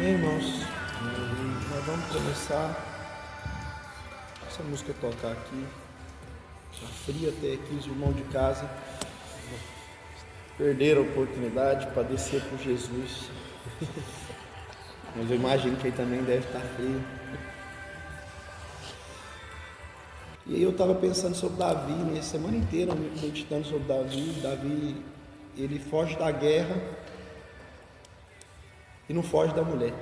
Amém, irmãos? Nós vamos começar. Essa música tocar aqui. Está frio até aqui, os irmãos de casa perderam a oportunidade para descer por Jesus. Mas eu imagino que aí também deve estar frio. E aí eu estava pensando sobre Davi, né? Semana inteira meditando sobre Davi. Davi, ele foge da guerra e não foge da mulher.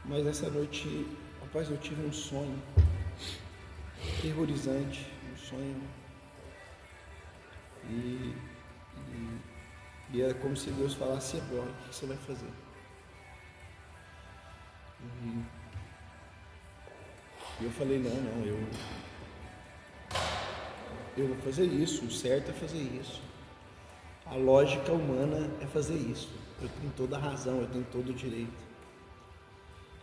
Mas essa noite, rapaz, eu tive um sonho terrorizante, um sonho, e era como se Deus falasse: agora, o que você vai fazer? E eu falei: não, eu vou fazer isso, o certo é fazer isso, a lógica humana é fazer isso, eu tenho toda a razão, eu tenho todo o direito.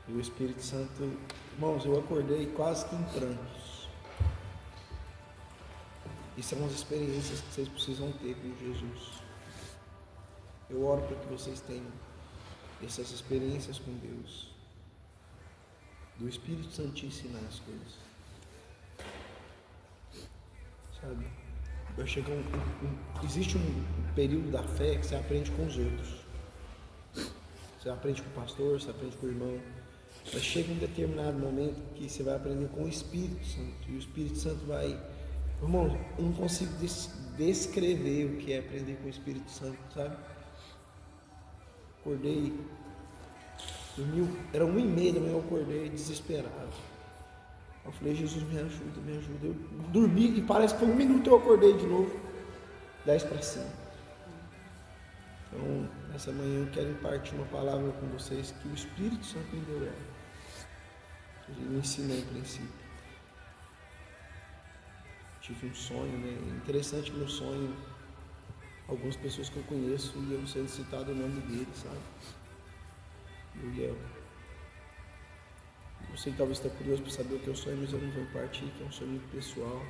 E o Espírito Santo, irmãos, eu acordei quase que em prantos. E são as experiências que vocês precisam ter com Jesus. Eu oro para que vocês tenham essas experiências com Deus, do Espírito Santo te ensinar as coisas, sabe? Existe um período da fé que você aprende com os outros, você aprende com o pastor, você aprende com o irmão, mas chega um determinado momento que você vai aprender com o Espírito Santo, e o Espírito Santo vai... Irmão, eu não consigo descrever o que é aprender com o Espírito Santo, sabe? Acordei, dormi, era 1h30 da manhã, eu acordei desesperado. Eu falei: Jesus, me ajuda, me ajuda. Eu dormi e parece que foi 1 minuto eu acordei de novo, 10 para cima. Então, nessa manhã eu quero impartir uma palavra com vocês que o Espírito Santo me deu. Ele me ensinou em princípio. Tive um sonho, né? Interessante que no sonho, algumas pessoas que eu conheço iam sendo citado o nome dele, sabe? Eu sei que talvez está curioso para saber o que eu sonho, mas eu não vou impartir, que é um sonho muito pessoal.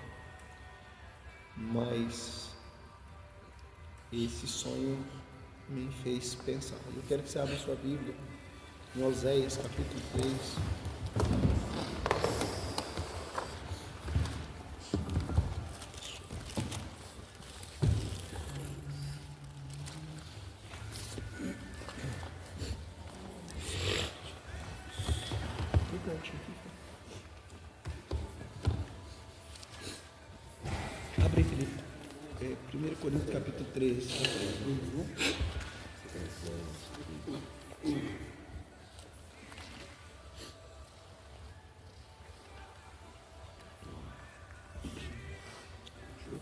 Mas esse sonho me fez pensar. Eu quero que você abra sua Bíblia em Oséias, capítulo 3. Abre aí, Felipe. 1 Coríntios capítulo 13.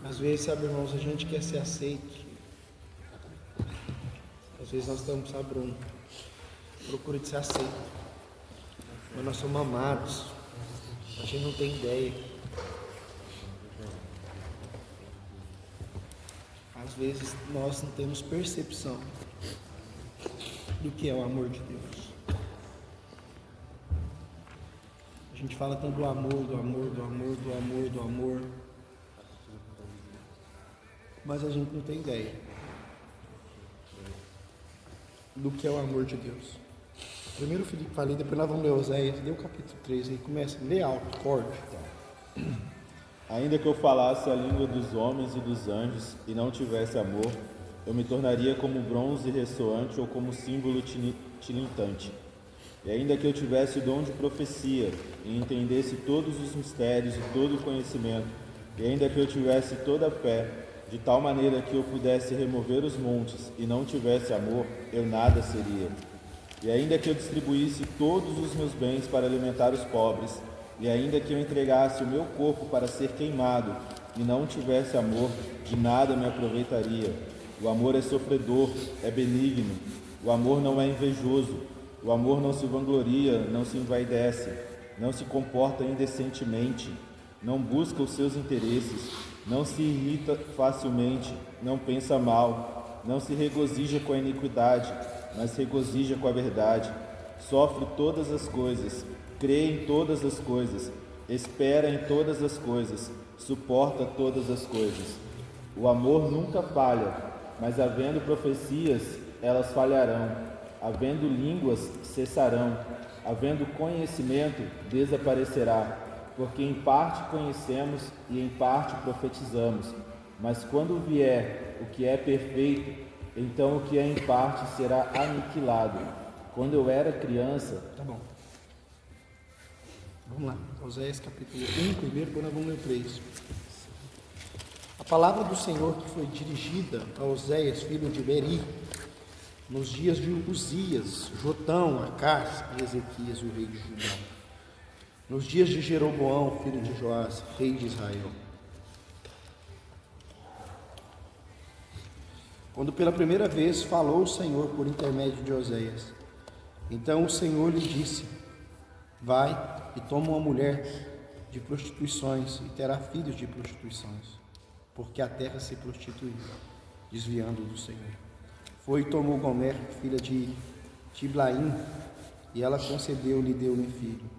Às vezes, sabe, irmãos, a gente quer ser aceito. Às vezes nós estamos, sabe, Bruno, procura de ser aceito. Mas nós somos amados. A gente não tem ideia. Às vezes nós não temos percepção do que é o amor de Deus. A gente fala tanto do amor, do amor, do amor, do amor, do amor, mas a gente não tem ideia do que é o amor de Deus. Primeiro o Felipe falei, depois nós vamos ler Oséias, dê o capítulo 13 aí, começa, lê alto, forte. Ainda que eu falasse a língua dos homens e dos anjos e não tivesse amor, eu me tornaria como bronze ressoante ou como símbolo tilintante. E ainda que eu tivesse o dom de profecia e entendesse todos os mistérios e todo o conhecimento, e ainda que eu tivesse toda a fé, de tal maneira que eu pudesse remover os montes e não tivesse amor, eu nada seria. E ainda que eu distribuísse todos os meus bens para alimentar os pobres, e ainda que eu entregasse o meu corpo para ser queimado e não tivesse amor, de nada me aproveitaria. O amor é sofredor, é benigno. O amor não é invejoso. O amor não se vangloria, não se envaidece, não se comporta indecentemente, não busca os seus interesses, não se irrita facilmente, não pensa mal, não se regozija com a iniquidade, mas regozija com a verdade. Sofre todas as coisas, crê em todas as coisas, espera em todas as coisas, suporta todas as coisas. O amor nunca falha, mas havendo profecias, elas falharão, havendo línguas, cessarão, havendo conhecimento, desaparecerá, porque em parte conhecemos e em parte profetizamos, mas quando vier o que é perfeito, então o que é em parte será aniquilado. Quando eu era criança... Tá bom. Vamos lá, Oséias capítulo 1, primeiro, depois nós vamos ler o 3. A palavra do Senhor que foi dirigida a Oséias, filho de Beri, nos dias de Uzias, Jotão, Acás e Ezequias, o rei de Judá, nos dias de Jeroboão, filho de Joás, rei de Israel. Quando pela primeira vez falou o Senhor por intermédio de Oséias, então o Senhor lhe disse: vai e toma uma mulher de prostituições e terá filhos de prostituições, porque a terra se prostituiu, desviando do Senhor. Foi e tomou Gomer, filha de Tiblaim, e ela concebeu-lhe e deu-lhe um filho.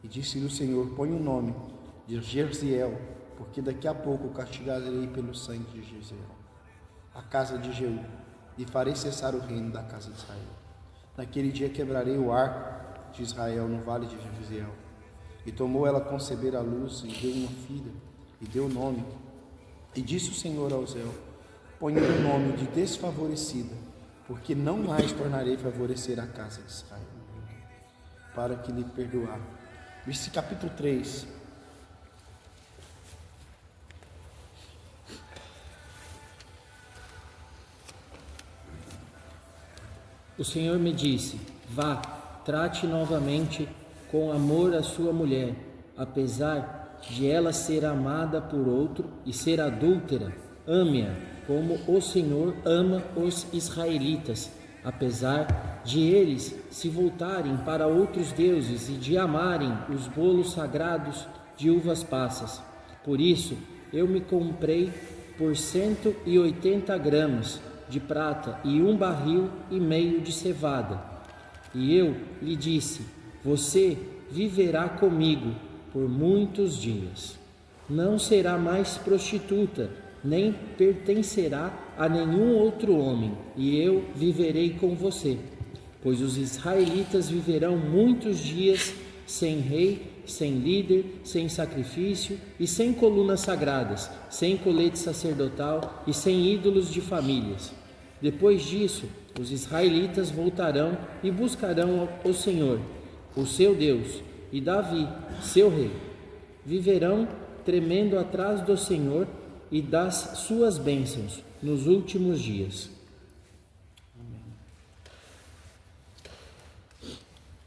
E disse-lhe o Senhor: põe o nome de Jerziel, porque daqui a pouco o castigarei pelo sangue de Jerziel a casa de Jeú, e farei cessar o reino da casa de Israel. Naquele dia quebrarei o arco de Israel no vale de Jerziel. E tomou ela conceber a luz, e deu uma filha, e deu o nome. E disse o Senhor a Oséias: ponha o nome de desfavorecida, porque não mais tornarei a favorecer a casa de Israel, para que lhe perdoar. Esse capítulo 3. O Senhor me disse: vá, trate novamente com amor a sua mulher, apesar de ela ser amada por outro e ser adúltera, ame-a, como o Senhor ama os israelitas, apesar de eles se voltarem para outros deuses e de amarem os bolos sagrados de uvas passas. Por isso, eu me comprei por 180 gramas de prata e 1,5 barril de cevada. E eu lhe disse: você viverá comigo por muitos dias. Não será mais prostituta, nem pertencerá a nenhum outro homem, e eu viverei com você. Pois os israelitas viverão muitos dias sem rei, sem líder, sem sacrifício e sem colunas sagradas, sem colete sacerdotal e sem ídolos de famílias. Depois disso, os israelitas voltarão e buscarão o Senhor, o seu Deus, e Davi, seu rei. Viverão tremendo atrás do Senhor e das suas bênçãos nos últimos dias.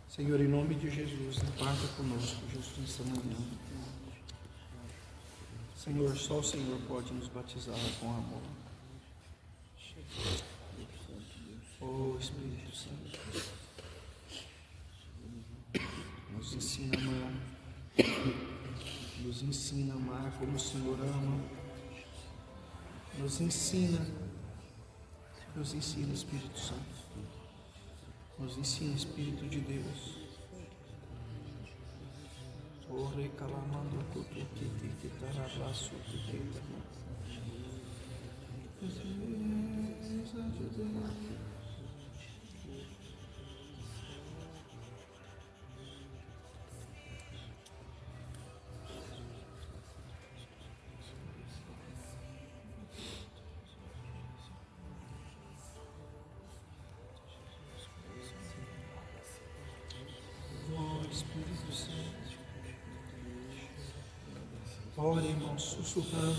Senhor, em nome de Jesus, imparta conosco justo nessa manhã. Senhor, só o Senhor pode nos batizar com amor. Oh Espírito Santo, nos ensina a amar, nos ensina a amar como o Senhor ama, nos ensina Espírito Santo, nos ensina Espírito de Deus. Oh recalamando cutuquite que tarabaço que Espírito Santo, ore, irmão, sussurrando.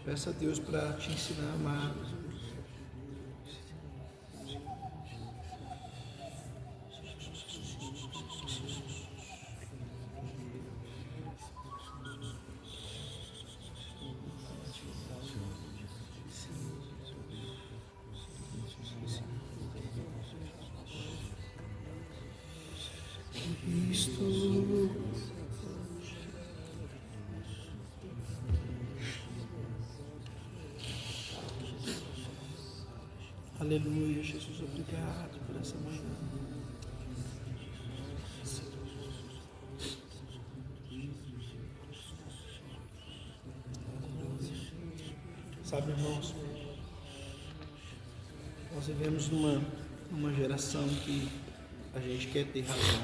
Peça a Deus para te ensinar a amar. Aleluia, Jesus, obrigado por essa manhã. Sabe, irmãos, Nós vivemos numa geração que a gente quer ter razão,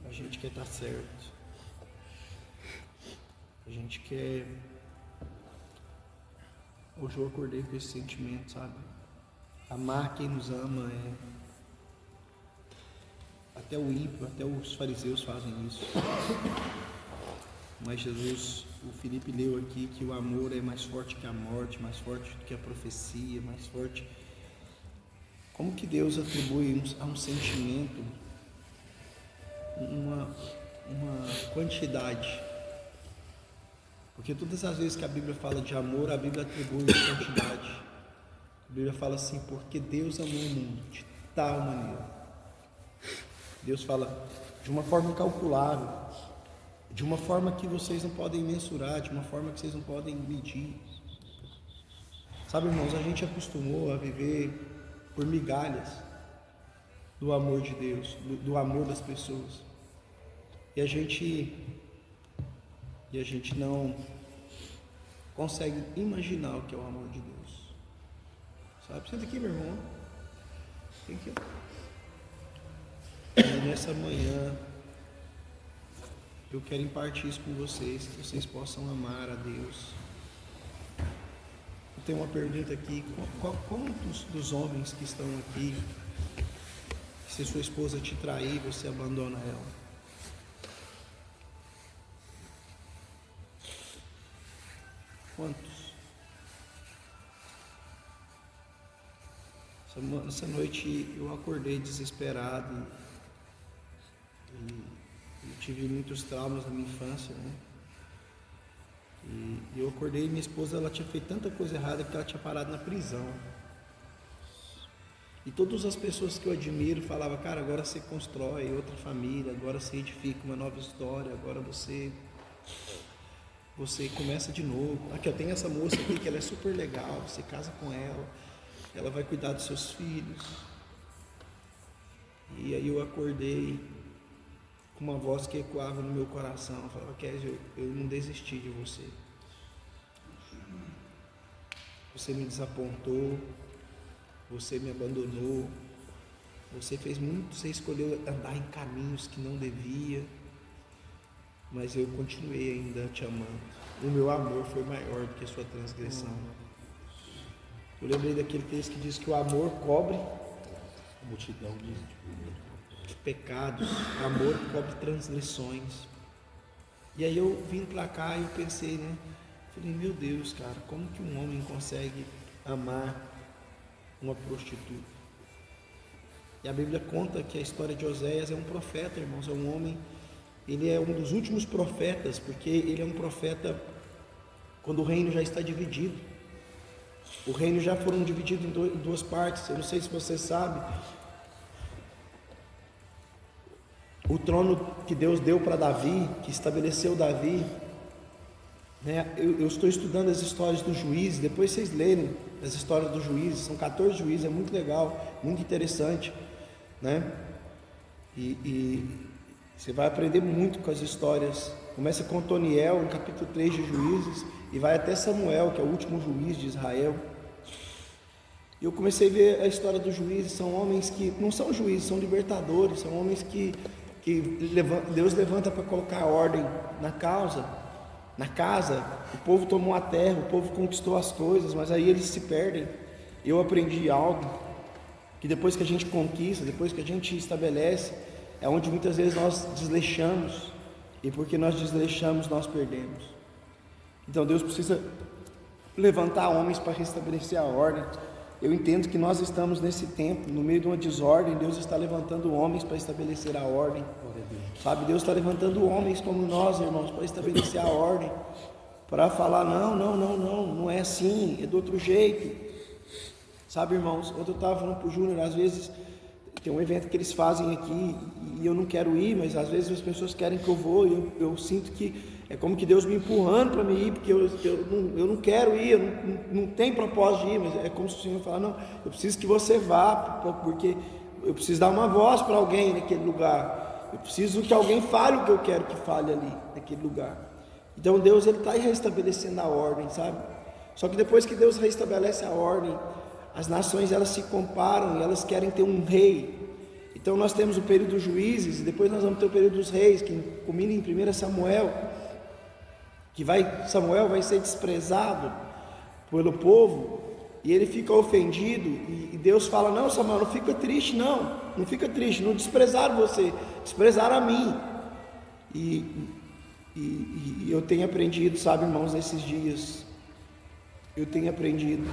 a gente quer estar certo, a gente quer... Hoje eu acordei com esse sentimento, sabe? Amar quem nos ama é... Até o ímpio, até os fariseus fazem isso. Mas Jesus, o Felipe leu aqui que o amor é mais forte que a morte, mais forte do que a profecia, mais forte. Como que Deus atribui a um sentimento uma quantidade? Porque todas as vezes que a Bíblia fala de amor, a Bíblia atribui uma quantidade. A Bíblia fala assim, porque Deus amou o mundo de tal maneira. Deus fala de uma forma incalculável, de uma forma que vocês não podem mensurar, de uma forma que vocês não podem medir. Sabe, irmãos, a gente acostumou a viver por migalhas do amor de Deus, do amor das pessoas. E a gente não consegue imaginar o que é o amor de Deus. Sabe? Senta aqui, meu irmão. Tem que... E nessa manhã eu quero impartir isso com vocês, que vocês possam amar a Deus. Eu tenho uma pergunta aqui: quantos dos homens que estão aqui, se sua esposa te trair, você abandona ela? Quantos? Essa noite eu acordei desesperado e eu tive muitos traumas na minha infância, né? E eu acordei e minha esposa, ela tinha feito tanta coisa errada que ela tinha parado na prisão. E todas as pessoas que eu admiro falavam, cara, agora você constrói outra família, agora você edifica uma nova história, agora você começa de novo. Aqui, eu tenho essa moça aqui que ela é super legal, você casa com ela, ela vai cuidar dos seus filhos. E aí eu acordei com uma voz que ecoava no meu coração, eu falava, Kézia, eu não desisti de você. Você me desapontou, você me abandonou, você escolheu andar em caminhos que não devia, mas eu continuei ainda te amando. O meu amor foi maior do que a sua transgressão. Eu lembrei daquele texto que diz que o amor cobre a multidão de pecados, o amor cobre transgressões. E aí eu vim pra cá e eu pensei, né? Falei, meu Deus, cara, como que um homem consegue amar uma prostituta? E a Bíblia conta que a história de Oséias é um profeta, irmãos, é um homem, ele é um dos últimos profetas, porque ele é um profeta quando o reino já está dividido. O reino já foram divididos em duas partes. Eu não sei se você sabe, o trono que Deus deu para Davi, que estabeleceu Davi, né? Eu estou estudando as histórias dos juízes, depois vocês lerem as histórias dos juízes, são 14 juízes, é muito legal, muito interessante, né? E você vai aprender muito com as histórias. Começa com Otoniel, no capítulo 3 de Juízes, e vai até Samuel, que é o último juiz de Israel. E eu comecei a ver a história dos juízes. São homens que não são juízes, são libertadores, são homens que Deus levanta para colocar ordem na casa. O povo tomou a terra, o povo conquistou as coisas, mas aí eles se perdem. Eu aprendi algo, que depois que a gente conquista, depois que a gente estabelece, é onde muitas vezes nós desleixamos, e porque nós desleixamos, nós perdemos. Então Deus precisa levantar homens para restabelecer a ordem. Eu entendo que nós estamos nesse tempo, no meio de uma desordem. Deus está levantando homens para estabelecer a ordem, sabe? Deus está levantando homens como nós, irmãos, para estabelecer a ordem, para falar, não é assim, é do outro jeito, sabe, irmãos? Ontem eu estava falando para o Júnior, às vezes tem um evento que eles fazem aqui e eu não quero ir, mas às vezes as pessoas querem que eu vou, e eu sinto que é como que Deus me empurrando para me ir, porque eu não quero ir, eu não tenho propósito de ir, mas é como se o Senhor falar, não, eu preciso que você vá, porque eu preciso dar uma voz para alguém naquele lugar, eu preciso que alguém fale o que eu quero que fale ali, naquele lugar. Então Deus, Ele está restabelecendo a ordem, sabe? Só que depois que Deus restabelece a ordem, as nações elas se comparam e elas querem ter um rei. Então nós temos o período dos juízes e depois nós vamos ter o período dos reis, que culmina em 1 Samuel, que Samuel vai ser desprezado pelo povo e ele fica ofendido e Deus fala: não, Samuel, não fica triste, não fica triste, não desprezaram você, desprezaram a mim. E eu tenho aprendido, sabe, irmãos, nesses dias, eu tenho aprendido.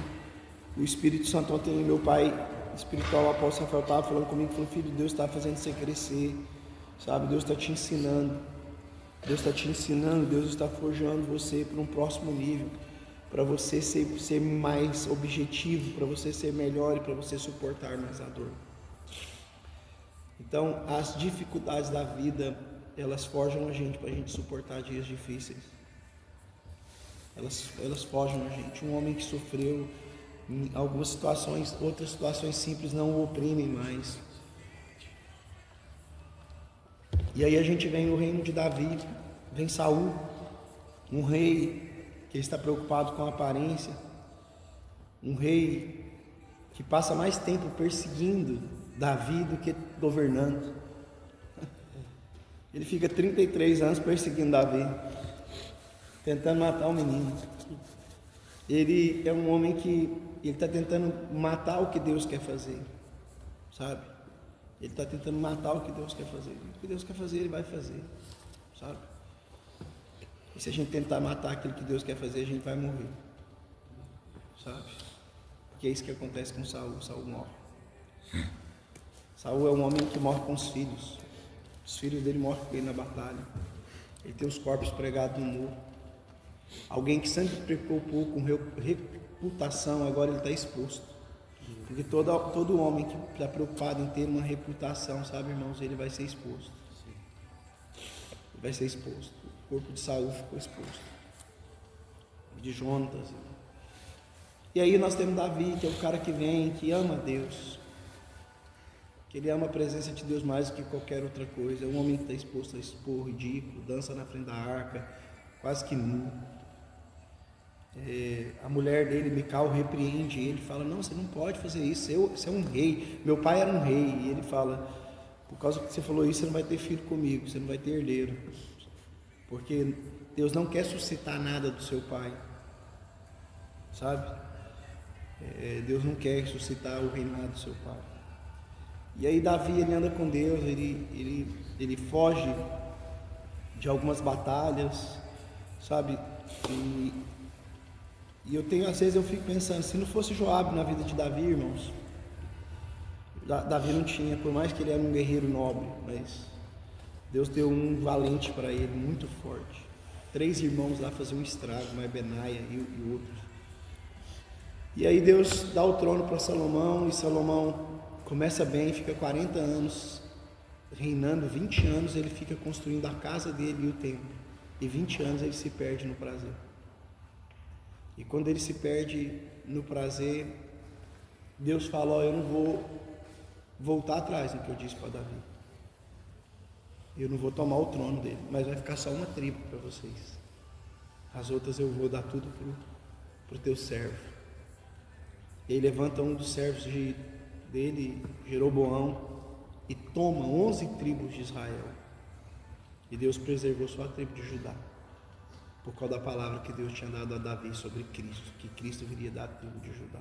O Espírito Santo, ontem meu pai espiritual, o apóstolo Rafael, estava falando comigo, falou: filho, Deus está fazendo você crescer, sabe, Deus está te ensinando, Deus está forjando você para um próximo nível, para você ser mais objetivo, para você ser melhor e para você suportar mais a dor. Então, as dificuldades da vida, elas forjam a gente para a gente suportar dias difíceis. Elas forjam a gente. Um homem que sofreu em algumas situações, outras situações simples não o oprimem mais. E aí a gente vem no reino de Davi, vem Saul, um rei que está preocupado com a aparência, um rei que passa mais tempo perseguindo Davi do que governando. Ele fica 33 anos perseguindo Davi, tentando matar o menino. Ele é um homem que ele está tentando matar o que Deus quer fazer, sabe? Ele está tentando matar o que Deus quer fazer. O que Deus quer fazer, Ele vai fazer, sabe? E se a gente tentar matar aquilo que Deus quer fazer, a gente vai morrer, sabe? Porque é isso que acontece com Saul. Saul morre. Saul é um homem que morre com os filhos. Os filhos dele morrem com ele na batalha. Ele tem os corpos pregados no muro. Alguém que sempre preocupou com reputação, agora ele está exposto. Porque todo homem que está preocupado em ter uma reputação, sabe, irmãos, ele vai ser exposto. Ele vai ser exposto. O corpo de Saul ficou exposto. De Jonatas. E aí nós temos Davi, que é o cara que vem, que ama Deus. Que ele ama a presença de Deus mais do que qualquer outra coisa. É um homem que está exposto a expor ridículo, dança na frente da arca, quase que nu. A mulher dele, Mical, repreende ele, fala: não, você não pode fazer isso, você é um rei, meu pai era um rei. E ele fala: por causa que você falou isso, você não vai ter filho comigo, você não vai ter herdeiro, porque Deus não quer suscitar nada do seu pai, sabe? Deus não quer suscitar o reinado do seu pai. E aí Davi, ele anda com Deus, ele foge de algumas batalhas, sabe? E eu tenho, às vezes eu fico pensando, se não fosse Joabe na vida de Davi, irmãos, Davi não tinha, por mais que ele era um guerreiro nobre, mas Deus deu um valente para ele, muito forte. 3 irmãos lá faziam um estrago, mais Benaia e outros. E aí Deus dá o trono para Salomão, e Salomão começa bem, fica 40 anos reinando, 20 anos ele fica construindo a casa dele e o templo, e 20 anos ele se perde no prazer. E quando ele se perde no prazer, Deus fala: ó, eu não vou voltar atrás no que eu disse para Davi, eu não vou tomar o trono dele, mas vai ficar só uma tribo para vocês, as outras eu vou dar tudo para o teu servo. E ele levanta um dos servos dele, Jeroboão, e toma 11 tribos de Israel. E Deus preservou só a tribo de Judá, por causa da palavra que Deus tinha dado a Davi sobre Cristo, que Cristo viria da tribo de Judá.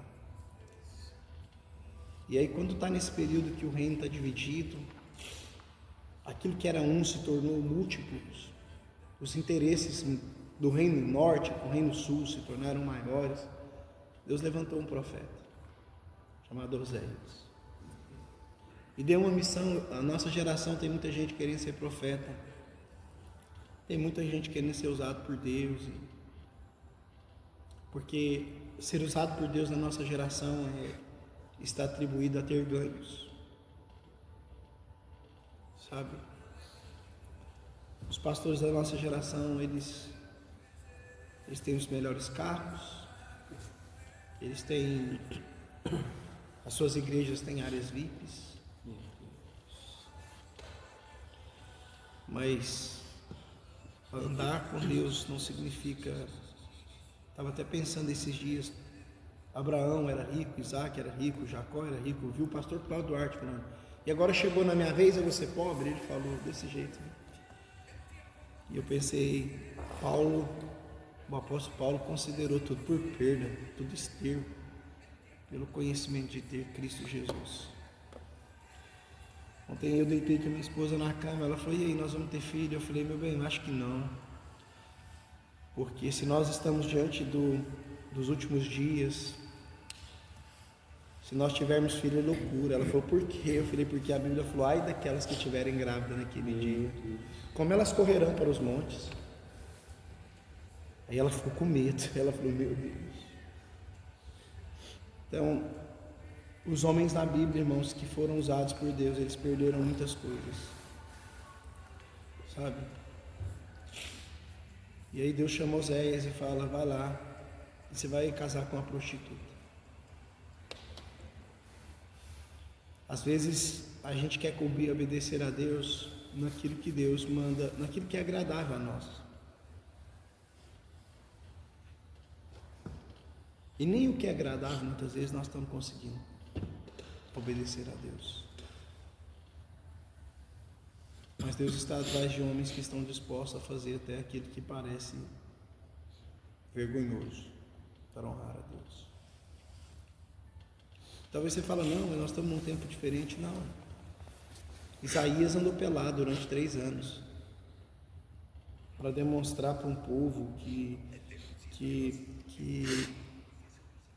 E aí, quando está nesse período que o reino está dividido, aquilo que era um se tornou múltiplos, os interesses do reino norte com o reino sul se tornaram maiores. Deus levantou um profeta chamado Oséias e deu uma missão. A nossa geração tem muita gente querendo ser profeta, tem muita gente querendo ser usado por Deus, porque ser usado por Deus na nossa geração está atribuído a ter ganhos, sabe? Os pastores da nossa geração, eles têm os melhores carros, eles têm, as suas igrejas têm áreas VIPs, mas andar com Deus não significa, estava até pensando esses dias, Abraão era rico, Isaac era rico, Jacó era rico. Eu vi o pastor Cláudio Duarte falando, e agora chegou na minha vez, eu vou ser pobre? Ele falou desse jeito. E eu pensei, o apóstolo Paulo considerou tudo por perda, tudo esterco, pelo conhecimento de ter Cristo Jesus. Ontem eu deitei com a minha esposa na cama, ela falou, e aí, nós vamos ter filho? Eu falei, meu bem, eu acho que não. Porque se nós estamos diante dos últimos dias, se nós tivermos filho é loucura. Ela falou, por quê? Eu falei, porque a Bíblia falou, ai daquelas que estiverem grávidas naquele dia, como elas correrão para os montes. Aí ela ficou com medo, ela falou, meu Deus. Então, os homens da Bíblia, irmãos, que foram usados por Deus, eles perderam muitas coisas, sabe? E aí Deus chama Oséias e fala, vai lá, e você vai casar com uma prostituta. Às vezes a gente quer cumprir e obedecer a Deus naquilo que Deus manda, naquilo que é agradável a nós. E nem o que é agradável muitas vezes nós estamos conseguindo obedecer a Deus. Mas Deus está atrás de homens que estão dispostos a fazer até aquilo que parece vergonhoso para honrar a Deus. Talvez você fale, não, mas nós estamos num tempo diferente. Não. Isaías andou pelado durante 3 anos para demonstrar para um povo que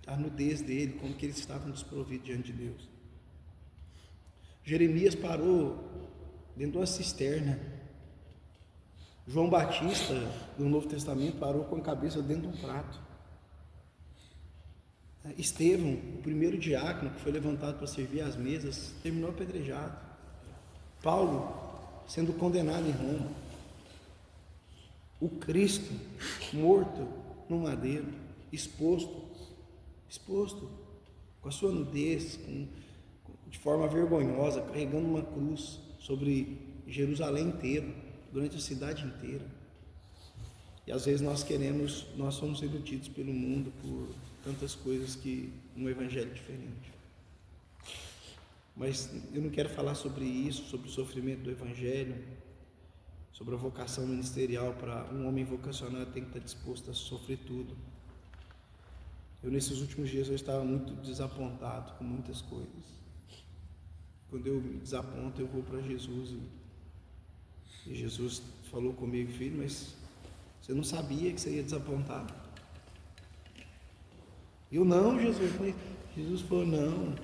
a nudez dele, como que eles estavam desprovidos diante de Deus. Jeremias parou dentro de uma cisterna. João Batista, no Novo Testamento, parou com a cabeça dentro de um prato. Estevão, o primeiro diácono que foi levantado para servir às mesas, terminou apedrejado. Paulo, sendo condenado em Roma. O Cristo, morto no madeiro, exposto, com a sua nudez, de forma vergonhosa, carregando uma cruz sobre Jerusalém inteiro, durante a cidade inteira. E às vezes nós somos iludidos pelo mundo por tantas coisas que um evangelho diferente. Mas eu não quero falar sobre isso, sobre o sofrimento do evangelho, sobre a vocação ministerial. Para um homem vocacionado tem que estar disposto a sofrer tudo. Nesses últimos dias eu estava muito desapontado com muitas coisas. Quando eu me desaponto, eu vou para Jesus e Jesus falou comigo, filho, mas você não sabia que você ia desapontar? Eu não, Jesus falou, não,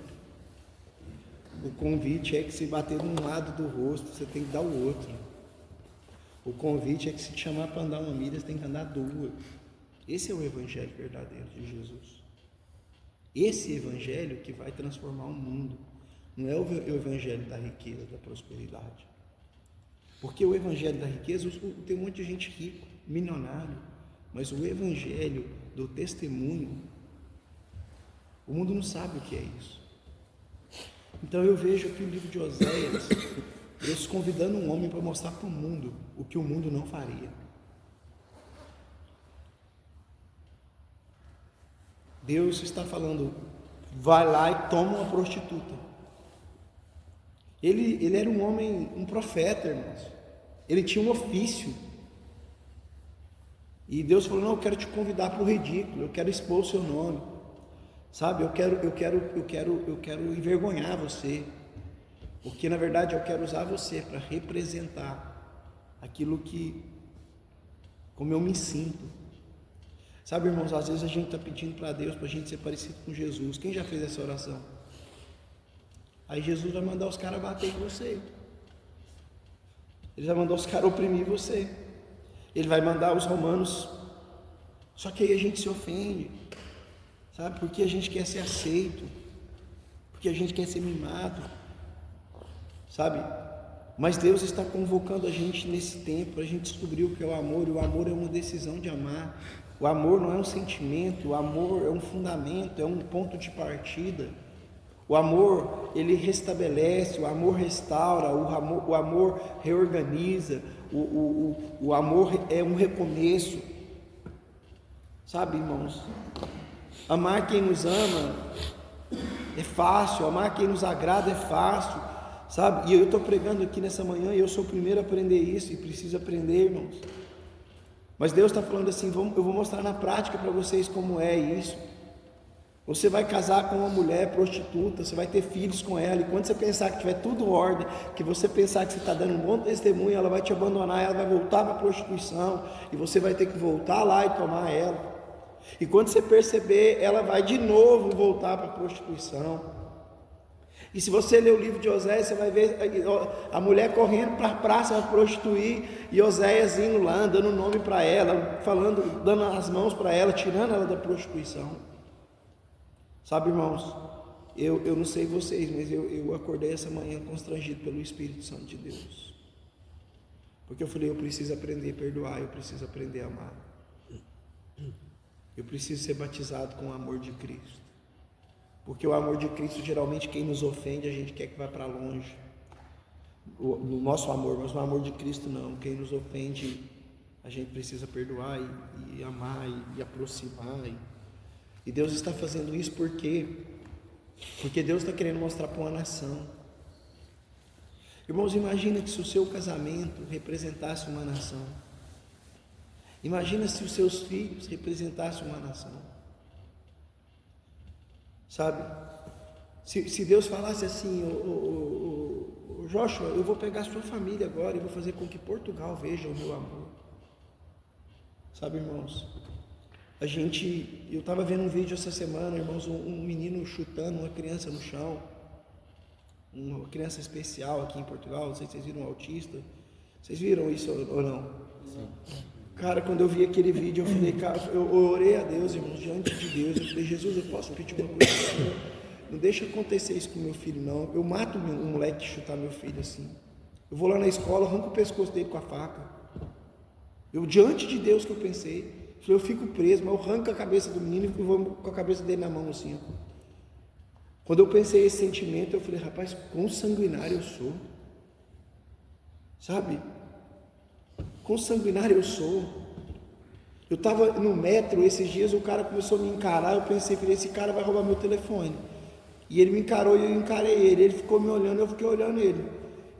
o convite é que se bater num lado do rosto, você tem que dar o outro. O convite é que se te chamar para andar uma milha, você tem que andar 2. Esse é o evangelho verdadeiro de Jesus. Esse evangelho que vai transformar o mundo. Não é o evangelho da riqueza, da prosperidade. Porque o evangelho da riqueza, tem um monte de gente rico, milionário, mas o evangelho do testemunho, o mundo não sabe o que é isso. Então eu vejo aqui o livro de Oséias, Deus convidando um homem para mostrar para o mundo o que o mundo não faria. Deus está falando, vai lá e toma uma prostituta. Ele era um homem, um profeta, irmãos. Ele tinha um ofício. E Deus falou, não, eu quero te convidar para o ridículo, eu quero expor o seu nome. Sabe, eu quero envergonhar você. Porque na verdade eu quero usar você para representar aquilo como eu me sinto. Sabe, irmãos, às vezes a gente está pedindo para Deus para a gente ser parecido com Jesus. Quem já fez essa oração? Aí Jesus vai mandar os caras bater em você. Ele vai mandar os caras oprimir você. Ele vai mandar os romanos. Só que aí a gente se ofende. Sabe? Porque a gente quer ser aceito. Porque a gente quer ser mimado. Sabe? Mas Deus está convocando a gente nesse tempo para a gente descobrir o que é o amor. E o amor é uma decisão de amar. O amor não é um sentimento. O amor é um fundamento, é um ponto de partida. O amor, ele restabelece, o amor restaura, o amor reorganiza, o amor é um recomeço. Sabe, irmãos, Amar quem nos ama é fácil, amar quem nos agrada é fácil, sabe? E eu estou pregando aqui nessa manhã e eu sou o primeiro a aprender isso e preciso aprender, irmãos. Mas Deus está falando assim, eu vou mostrar na prática para vocês como é isso. Você vai casar com uma mulher prostituta, você vai ter filhos com ela, e quando você pensar que tiver tudo ordem, que você pensar que você está dando um bom testemunho, ela vai te abandonar, ela vai voltar para a prostituição, e você vai ter que voltar lá e tomar ela. E quando você perceber, ela vai de novo voltar para a prostituição. E se você ler o livro de Oséias, você vai ver a mulher correndo para a praça para prostituir, e Oséias indo lá, dando nome para ela, falando, dando as mãos para ela, tirando ela da prostituição. Sabe, irmãos, eu não sei vocês, mas eu acordei essa manhã constrangido pelo Espírito Santo de Deus. Porque eu falei, eu preciso aprender a perdoar, eu preciso aprender a amar. Eu preciso ser batizado com o amor de Cristo. Porque o amor de Cristo, geralmente, quem nos ofende, a gente quer que vá para longe. No nosso amor, mas no amor de Cristo não. Quem nos ofende, a gente precisa perdoar e amar e aproximar. E Deus está fazendo isso por quê? Porque Deus está querendo mostrar para uma nação. Irmãos, imagina que se o seu casamento representasse uma nação. Imagina se os seus filhos representassem uma nação. Sabe? Se Deus falasse assim, Joshua, eu vou pegar a sua família agora e vou fazer com que Portugal veja o meu amor. Sabe, irmãos? Eu estava vendo um vídeo essa semana, irmãos, um menino chutando uma criança no chão, uma criança especial aqui em Portugal, não sei se vocês viram, um autista. Vocês viram isso ou não? Sim. Cara, quando eu vi aquele vídeo, eu falei, cara, eu orei a Deus, irmãos, diante de Deus, eu falei, Jesus, eu posso pedir uma coisa para o Senhor? Não deixa acontecer isso com meu filho, não. Eu mato um moleque que chutar meu filho assim. Eu vou lá na escola, arranco o pescoço dele com a faca. Diante de Deus que eu pensei, eu fico preso, mas eu arranco a cabeça do menino e vou com a cabeça dele na mão assim. Quando eu pensei esse sentimento, eu falei, rapaz, quão sanguinário eu sou. Sabe? Quão sanguinário eu sou. Eu estava no metro esses dias, o cara começou a me encarar, eu pensei, falei, esse cara vai roubar meu telefone. E ele me encarou e eu encarei ele. Ele ficou me olhando, eu fiquei olhando ele.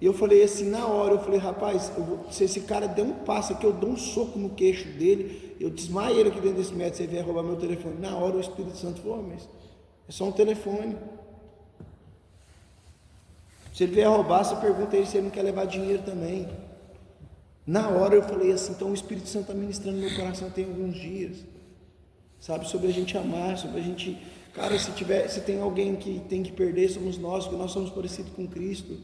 E eu falei assim, na hora, eu falei, rapaz, se esse cara der um passo aqui, eu dou um soco no queixo dele, eu desmaio ele aqui dentro desse metro, você vier roubar meu telefone. Na hora o Espírito Santo falou, mas é só um telefone. Se ele vier roubar, você pergunta a ele se ele não quer levar dinheiro também. Na hora eu falei assim, então o Espírito Santo está ministrando no meu coração tem alguns dias. Sabe, sobre a gente amar, sobre a gente... Cara, se tem alguém que tem que perder, somos nós, porque nós somos parecidos com Cristo.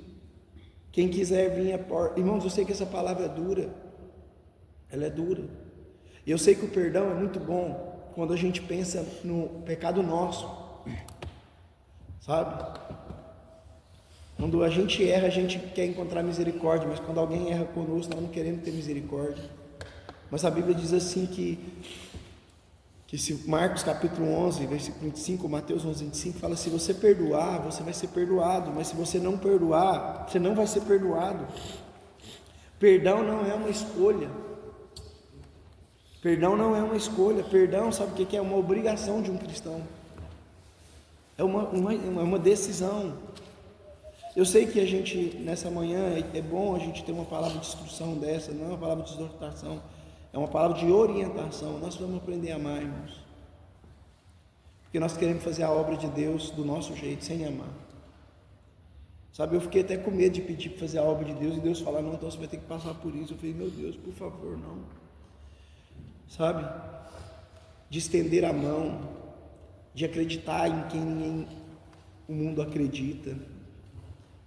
Quem quiser vir a porta... Irmãos, eu sei que essa palavra é dura. Ela é dura. E eu sei que o perdão é muito bom quando a gente pensa no pecado nosso. Sabe? Quando a gente erra, a gente quer encontrar misericórdia, mas quando alguém erra conosco, nós não queremos ter misericórdia. Mas a Bíblia diz assim que se Marcos capítulo 11, versículo 25, Mateus 11, 25, fala, se você perdoar, você vai ser perdoado, mas se você não perdoar, você não vai ser perdoado. Perdão não é uma escolha. Perdão não é uma escolha. Perdão, sabe o que é? Uma obrigação de um cristão. É uma decisão. Eu sei que a gente, nessa manhã, é bom a gente ter uma palavra de instrução dessa, não é uma palavra de exortação, é uma palavra de orientação. Nós vamos aprender a amar, irmãos. Porque nós queremos fazer a obra de Deus do nosso jeito, sem amar. Sabe, eu fiquei até com medo de pedir para fazer a obra de Deus, e Deus falar, não, então você vai ter que passar por isso. Eu falei, meu Deus, por favor, não. Sabe, de estender a mão, de acreditar em quem o mundo acredita,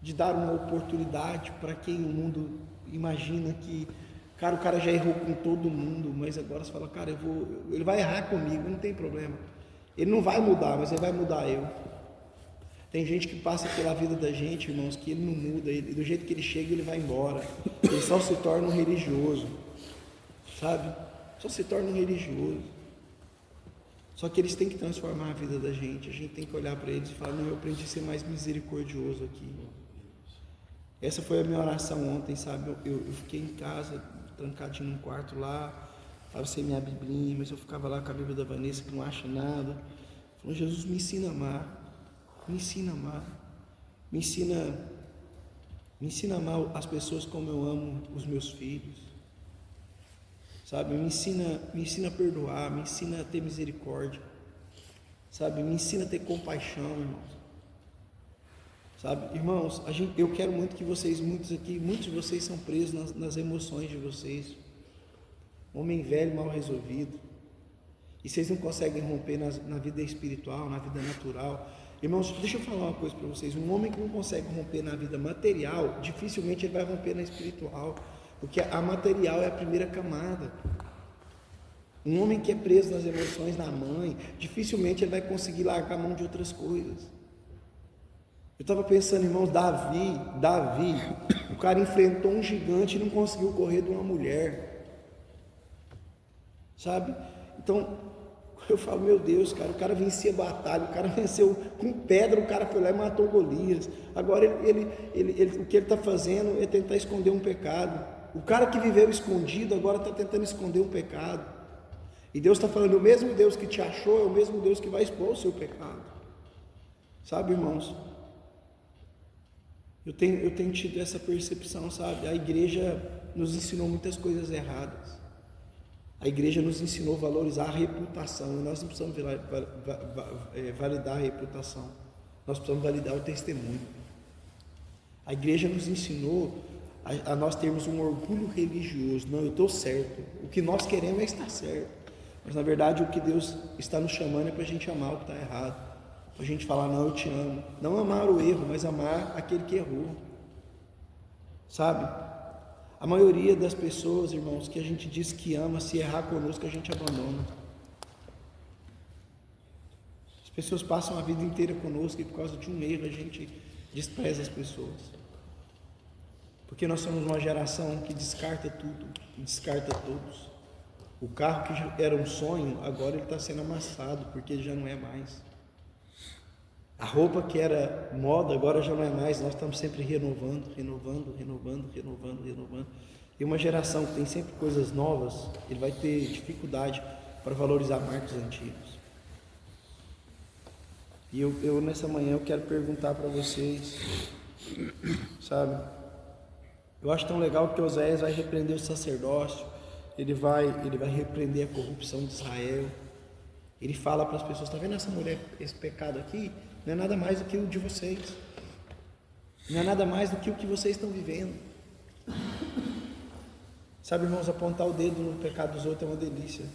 de dar uma oportunidade para quem o mundo imagina que, cara, o cara já errou com todo mundo, mas agora você fala, cara, ele vai errar comigo, não tem problema. Ele não vai mudar, mas ele vai mudar eu. Tem gente que passa pela vida da gente, irmãos, que ele não muda, do jeito que ele chega, ele vai embora. Ele só se torna um religioso, sabe? Só se torna um religioso. Só que eles têm que transformar a vida da gente. A gente tem que olhar para eles e falar, não, eu aprendi a ser mais misericordioso aqui. Essa foi a minha oração ontem, sabe? Eu fiquei em casa, trancadinho num quarto lá, estava sem minha biblinha, mas eu ficava lá com a Bíblia da Vanessa, que não acha nada. Jesus, me ensina a amar, me ensina a amar, me ensina a amar as pessoas como eu amo os meus filhos, sabe? Me ensina a perdoar, me ensina a ter misericórdia, sabe? Me ensina a ter compaixão, irmãos. Sabe, irmãos, eu quero muito que vocês, muitos de vocês são presos nas emoções de vocês. Homem velho, mal resolvido. E vocês não conseguem romper na vida espiritual, na vida natural. Irmãos, deixa eu falar uma coisa para vocês. Um homem que não consegue romper na vida material, dificilmente ele vai romper na espiritual. Porque a material é a primeira camada. Um homem que é preso nas emoções, na mãe, dificilmente ele vai conseguir largar a mão de outras coisas. Eu estava pensando, irmãos, Davi, o cara enfrentou um gigante e não conseguiu correr de uma mulher, sabe? Então, eu falo, meu Deus, cara, o cara vencia batalha, o cara venceu com pedra, o cara foi lá e matou Golias. Agora, o que ele está fazendo é tentar esconder um pecado. O cara que viveu escondido, agora está tentando esconder um pecado. E Deus está falando, o mesmo Deus que te achou é o mesmo Deus que vai expor o seu pecado. Sabe, irmãos? Eu tenho tido essa percepção, sabe? A igreja nos ensinou muitas coisas erradas. A igreja nos ensinou a valorizar a reputação. E nós não precisamos validar a reputação. Nós precisamos validar o testemunho. A igreja nos ensinou a nós termos um orgulho religioso. Não, eu estou certo. O que nós queremos é estar certo. Mas na verdade o que Deus está nos chamando é para a gente amar o que está errado. A gente falar, não, eu te amo. Não amar o erro, mas amar aquele que errou. Sabe? A maioria das pessoas, irmãos, que a gente diz que ama, se errar conosco, a gente abandona. As pessoas passam a vida inteira conosco e por causa de um erro a gente despreza as pessoas. Porque nós somos uma geração que descarta tudo, que descarta todos. O carro que já era um sonho, agora ele está sendo amassado, porque ele já não é mais. A roupa que era moda, agora já não é mais. Nós estamos sempre renovando. E uma geração que tem sempre coisas novas, ele vai ter dificuldade para valorizar marcos antigos. E eu nessa manhã eu quero perguntar para vocês, sabe? Eu acho tão legal que Oséias vai repreender o sacerdócio, ele vai repreender a corrupção de Israel. Ele fala para as pessoas, está vendo essa mulher, esse pecado aqui? Não é nada mais do que o de vocês. Não é nada mais do que o que vocês estão vivendo. Sabe, irmãos, apontar o dedo no pecado dos outros é uma delícia.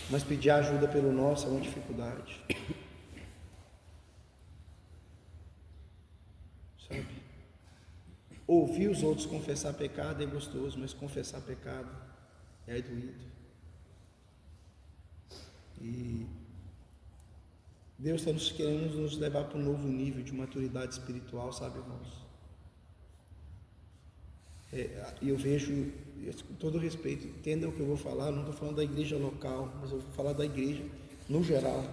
Mas pedir ajuda pelo nosso é uma dificuldade. Sabe? Ouvir os outros confessar pecado é gostoso, mas confessar pecado é doído. E Deus está querendo nos levar para um novo nível de maturidade espiritual, sabe, irmãos? E eu vejo, com todo respeito, entendam o que eu vou falar, não estou falando da igreja local, mas eu vou falar da igreja no geral.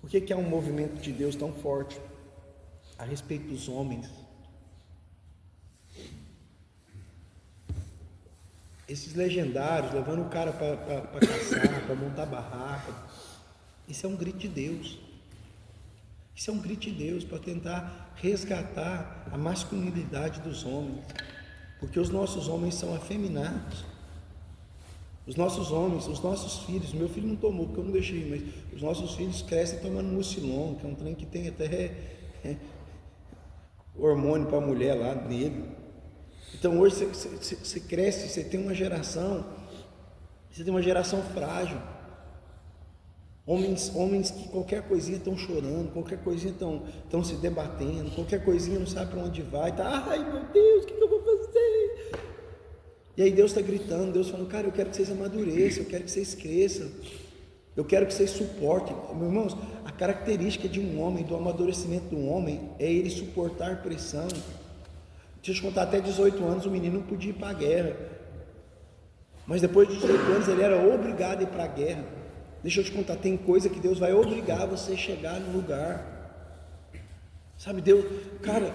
Por que há um movimento de Deus tão forte a respeito dos homens? Esses legendários, levando o cara para caçar, para montar barraca, isso é um grito de Deus. Isso é um grito de Deus para tentar resgatar a masculinidade dos homens, porque os nossos homens são afeminados. Os nossos homens, os nossos filhos, meu filho não tomou porque eu não deixei, mas os nossos filhos crescem tomando mucilon, que é um trem que tem até hormônio para a mulher lá nele. Então hoje você cresce, você tem uma geração frágil. Homens que qualquer coisinha estão chorando, qualquer coisinha estão se debatendo, qualquer coisinha não sabe para onde vai, ai meu Deus, o que eu vou fazer? E aí Deus está gritando, Deus falando, cara, eu quero que vocês amadureçam, eu quero que vocês cresçam, eu quero que vocês suportem. Meus irmãos, a característica de um homem, do amadurecimento de um homem, é ele suportar pressão. Deixa eu te contar, até 18 anos o menino não podia ir para a guerra, mas depois de 18 anos ele era obrigado a ir para a guerra. Deixa eu te contar, tem coisa que Deus vai obrigar você a chegar no lugar. Sabe, Deus, cara,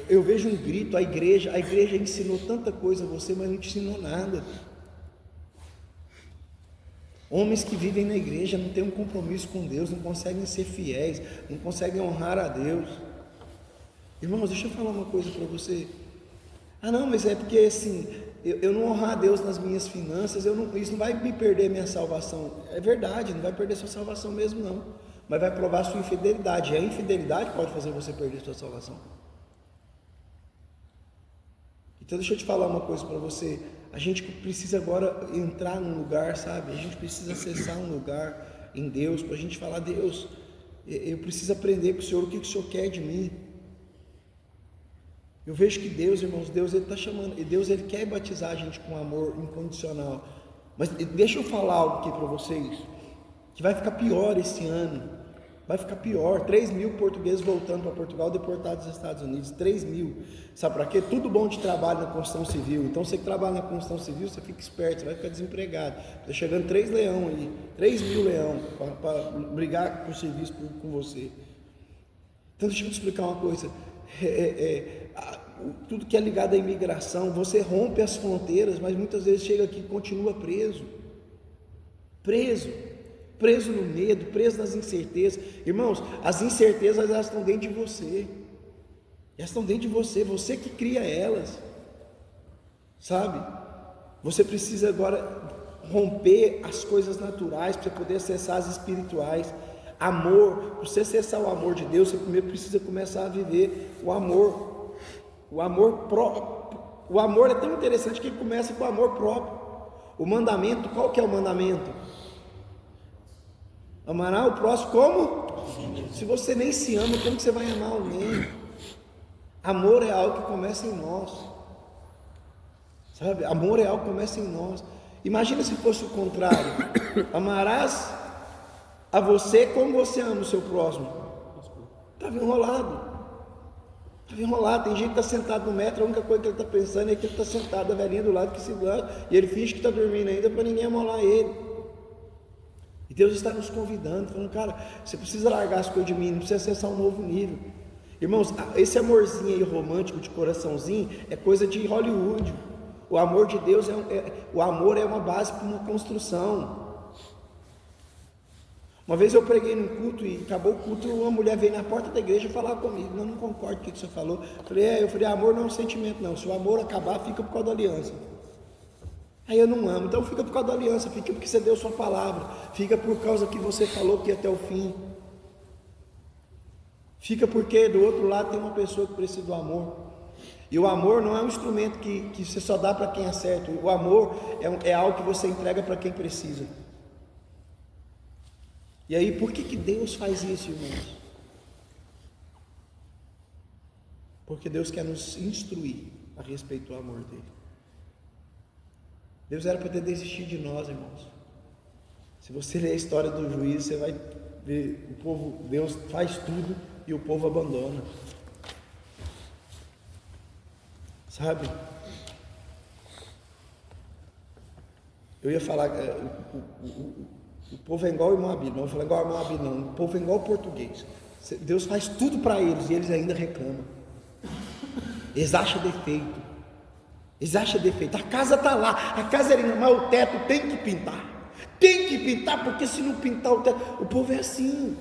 eu vejo um grito, a igreja ensinou tanta coisa a você, mas não te ensinou nada. Homens que vivem na igreja não têm um compromisso com Deus, não conseguem ser fiéis, não conseguem honrar a Deus. Irmãos, deixa eu falar uma coisa para você. Ah não, mas é porque assim, eu não honrar a Deus nas minhas finanças, isso não vai me perder minha salvação. É verdade, não vai perder sua salvação mesmo não, mas vai provar sua infidelidade, e a infidelidade pode fazer você perder sua salvação. Então deixa eu te falar uma coisa para você, a gente precisa agora entrar num lugar, sabe, a gente precisa acessar um lugar em Deus, para a gente falar: Deus, eu preciso aprender com o Senhor, o que o Senhor quer de mim. Eu vejo que Deus, irmãos, Deus Ele está chamando, e Deus Ele quer batizar a gente com amor incondicional. Mas deixa eu falar algo aqui para vocês, que vai ficar pior esse ano, vai ficar pior. 3.000 portugueses voltando para Portugal, deportados dos Estados Unidos, 3.000, sabe para quê? Tudo bom de trabalho na construção civil, então você que trabalha na construção civil, você fica esperto, você vai ficar desempregado. Está chegando 3 leão aí, 3.000 leão, para brigar por serviço com você. Então deixa eu te explicar uma coisa, tudo que é ligado à imigração, você rompe as fronteiras, mas muitas vezes chega aqui e continua preso no medo, preso nas incertezas. Irmãos, as incertezas elas estão dentro de você, você que cria elas, sabe? Você precisa agora romper as coisas naturais para você poder acessar as espirituais. Amor, para você acessar o amor de Deus, você primeiro precisa começar a viver o amor. O amor é tão interessante que ele começa com o amor próprio. O mandamento, qual que é o mandamento? Amará o próximo como? Se você nem se ama, como que você vai amar alguém? Amor é algo que começa em nós, sabe? Amor é algo que começa em nós. Imagina se fosse o contrário: amarás a você como você ama o seu próximo. Estava enrolado. Tem gente que está sentado no metro, a única coisa que ele está pensando é que ele está sentado, a velhinha do lado que segura, e ele finge que está dormindo ainda para ninguém amolar ele. E Deus está nos convidando, falando: cara, você precisa largar as coisas de mim, não precisa acessar um novo nível. Irmãos, esse amorzinho aí romântico de coraçãozinho é coisa de Hollywood. O amor de Deus o amor é uma base para uma construção. Uma vez eu preguei num culto e acabou o culto, uma mulher veio na porta da igreja falar comigo: não concordo com o que você falou. Eu falei: amor não é um sentimento não, se o amor acabar, fica por causa da aliança. Aí eu não amo, então fica por causa da aliança, fica porque você deu sua palavra, fica por causa que você falou que ia até o fim, fica porque do outro lado tem uma pessoa que precisa do amor. E o amor não é um instrumento que você só dá para quem é certo, o amor é algo que você entrega para quem precisa. E aí, por que Deus faz isso, irmãos? Porque Deus quer nos instruir a respeito do amor dele. Deus era para ter desistido de nós, irmãos. Se você ler a história do juiz, você vai ver o povo, Deus faz tudo e o povo abandona. Sabe? Eu ia falar, o povo é igual o Moabita, não vou falar igual o Moabita não, o povo é igual o português. Deus faz tudo para eles e eles ainda reclamam. Eles acham defeito. A casa está lá, a casa é linda, mas o teto tem que pintar, porque se não pintar o teto, o povo é assim,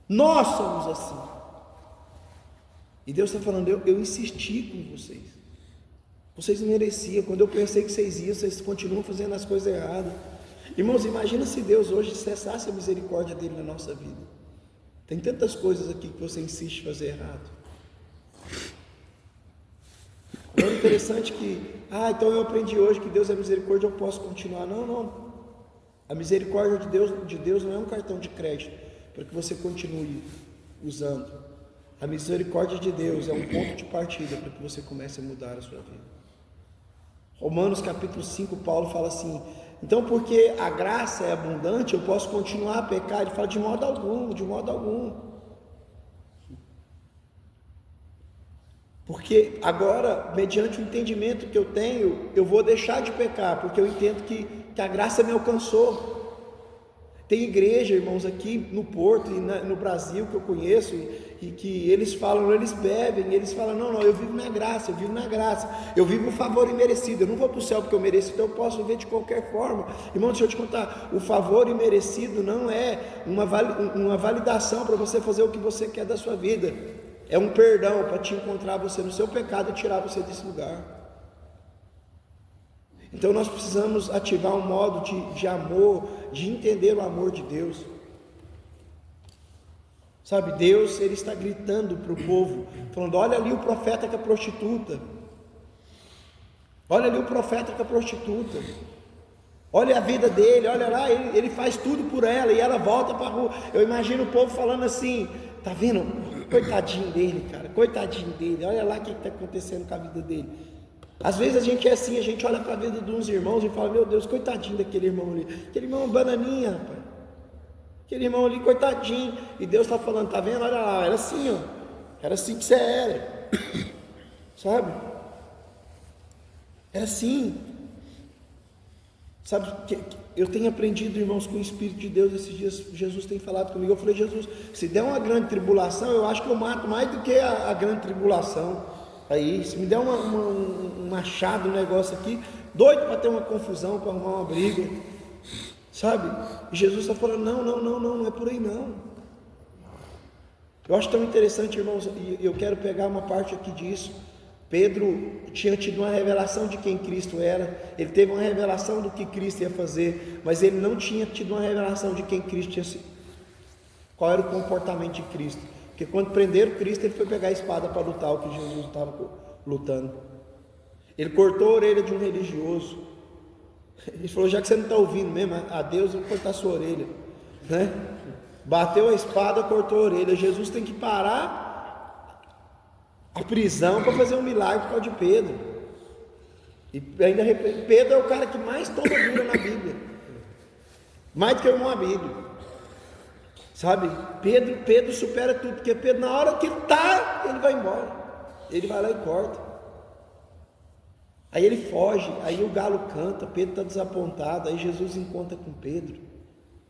nós somos assim. E Deus está falando: eu insisti com vocês não mereciam, quando eu pensei que vocês iam, vocês continuam fazendo as coisas erradas. Irmãos, imagina se Deus hoje cessasse a misericórdia dele na nossa vida. Tem tantas coisas aqui que você insiste em fazer errado. É interessante que, então eu aprendi hoje que Deus é misericórdia, eu posso continuar. Não. A misericórdia de Deus não é um cartão de crédito para que você continue usando. A misericórdia de Deus é um ponto de partida para que você comece a mudar a sua vida. Romanos capítulo 5, Paulo fala assim: então porque a graça é abundante, eu posso continuar a pecar? Ele fala: de modo algum. Porque agora, mediante o entendimento que eu tenho, eu vou deixar de pecar, porque eu entendo que a graça me alcançou, Tem igreja, irmãos, aqui no Porto e no Brasil que eu conheço, e que eles falam, eles bebem, eles falam, não, eu vivo na graça, eu vivo o favor imerecido, eu não vou para o céu porque eu mereço, então eu posso viver de qualquer forma. Irmão, deixa eu te contar, o favor imerecido não é uma validação para você fazer o que você quer da sua vida, é um perdão para te encontrar você no seu pecado e tirar você desse lugar. Então nós precisamos ativar um modo de amor, de entender o amor de Deus. Sabe, Deus, Ele está gritando para o povo, falando, olha ali o profeta com a prostituta, olha ali o profeta com a prostituta, olha a vida dele, olha lá, ele faz tudo por ela, e ela volta para a rua. Eu imagino o povo falando assim, tá vendo, coitadinho dele, cara, coitadinho dele, olha lá o que está acontecendo com a vida dele. Às vezes a gente é assim, a gente olha para a vida de uns irmãos e fala, meu Deus, coitadinho daquele irmão ali, aquele irmão bananinha, rapaz, aquele irmão ali, coitadinho, e Deus está falando, tá vendo, olha lá, era assim, ó, era assim que você era, sabe, era assim, sabe, eu tenho aprendido, irmãos, com o Espírito de Deus, esses dias Jesus tem falado comigo, eu falei, Jesus, se der uma grande tribulação, eu acho que eu mato mais do que a grande tribulação. Aí, se me der um machado, um negócio aqui, doido para ter uma confusão, para arrumar uma briga, sabe? E Jesus está falando, não é por aí não. Eu acho tão interessante, irmãos, e eu quero pegar uma parte aqui disso. Pedro tinha tido uma revelação de quem Cristo era, ele teve uma revelação do que Cristo ia fazer, mas ele não tinha tido uma revelação de quem Cristo tinha sido, qual era o comportamento de Cristo. Porque quando prenderam Cristo, ele foi pegar a espada para lutar o que Jesus estava lutando. Ele cortou a orelha de um religioso. Ele falou, já que você não está ouvindo mesmo, a Deus, eu vou cortar a sua orelha, né? Bateu a espada, cortou a orelha. Jesus tem que parar a prisão para fazer um milagre por causa de Pedro. E ainda Pedro é o cara que mais toma dura na Bíblia, mais do que o irmão Abílio. Sabe, Pedro supera tudo, porque Pedro, na hora que ele vai embora, ele vai lá e corta, aí ele foge, aí o galo canta, Pedro está desapontado, aí Jesus encontra com Pedro,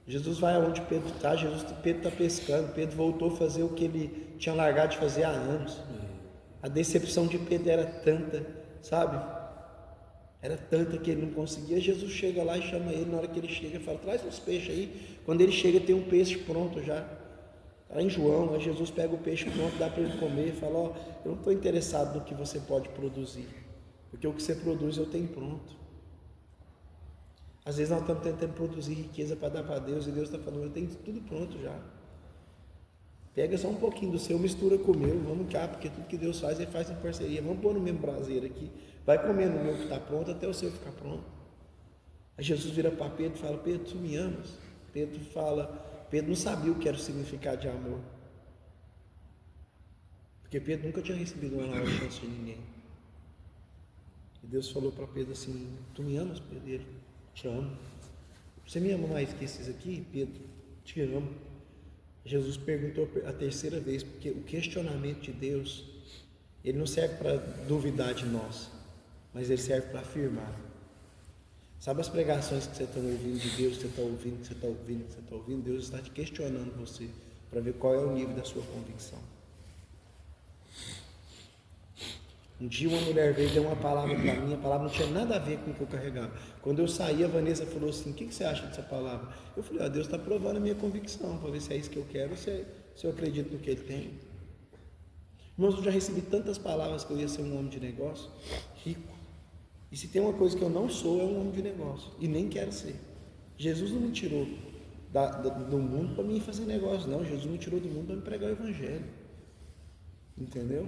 Jesus vai aonde Pedro está, Pedro está pescando, Pedro voltou a fazer o que ele tinha largado de fazer há anos, a decepção de Pedro era tanta, sabe, era tanta que ele não conseguia. Jesus chega lá e chama ele, na hora que ele chega, fala, traz uns peixes aí. Quando ele chega, tem um peixe pronto já, está em João. Aí Jesus pega o peixe pronto, dá para ele comer e fala, ó, eu não estou interessado no que você pode produzir, porque o que você produz eu tenho pronto. Às vezes nós estamos tentando produzir riqueza para dar para Deus, e Deus está falando, eu tenho tudo pronto já, pega só um pouquinho do seu, mistura com o meu, vamos cá, porque tudo que Deus faz, Ele faz em parceria, vamos pôr no mesmo braseiro aqui, vai comendo o meu que está pronto até o seu ficar pronto. Aí Jesus vira para Pedro e fala, Pedro, tu me amas? Pedro não sabia o que era o significado de amor, porque Pedro nunca tinha recebido uma nova chance de ninguém. E Deus falou para Pedro assim, tu me amas, Pedro? E ele, te amo. Você me ama mais que esses aqui? Pedro, te amo. Jesus perguntou a terceira vez, porque o questionamento de Deus, ele não serve para duvidar de nós, mas ele serve para afirmar. Sabe as pregações que você está ouvindo de Deus, que você está ouvindo, Deus está te questionando você, para ver qual é o nível da sua convicção. Um dia uma mulher veio e deu uma palavra para mim, a palavra não tinha nada a ver com o que eu carregava. Quando eu saí, a Vanessa falou assim, o que você acha dessa palavra? Eu falei, Deus está provando a minha convicção, para ver se é isso que eu quero, se eu acredito no que Ele tem. Irmãos, eu já recebi tantas palavras que eu ia ser um homem de negócio, rico. E se tem uma coisa que eu não sou, é um homem de negócio, e nem quero ser. Jesus não me tirou do mundo para mim fazer negócio, não. Jesus me tirou do mundo para me pregar o Evangelho. Entendeu?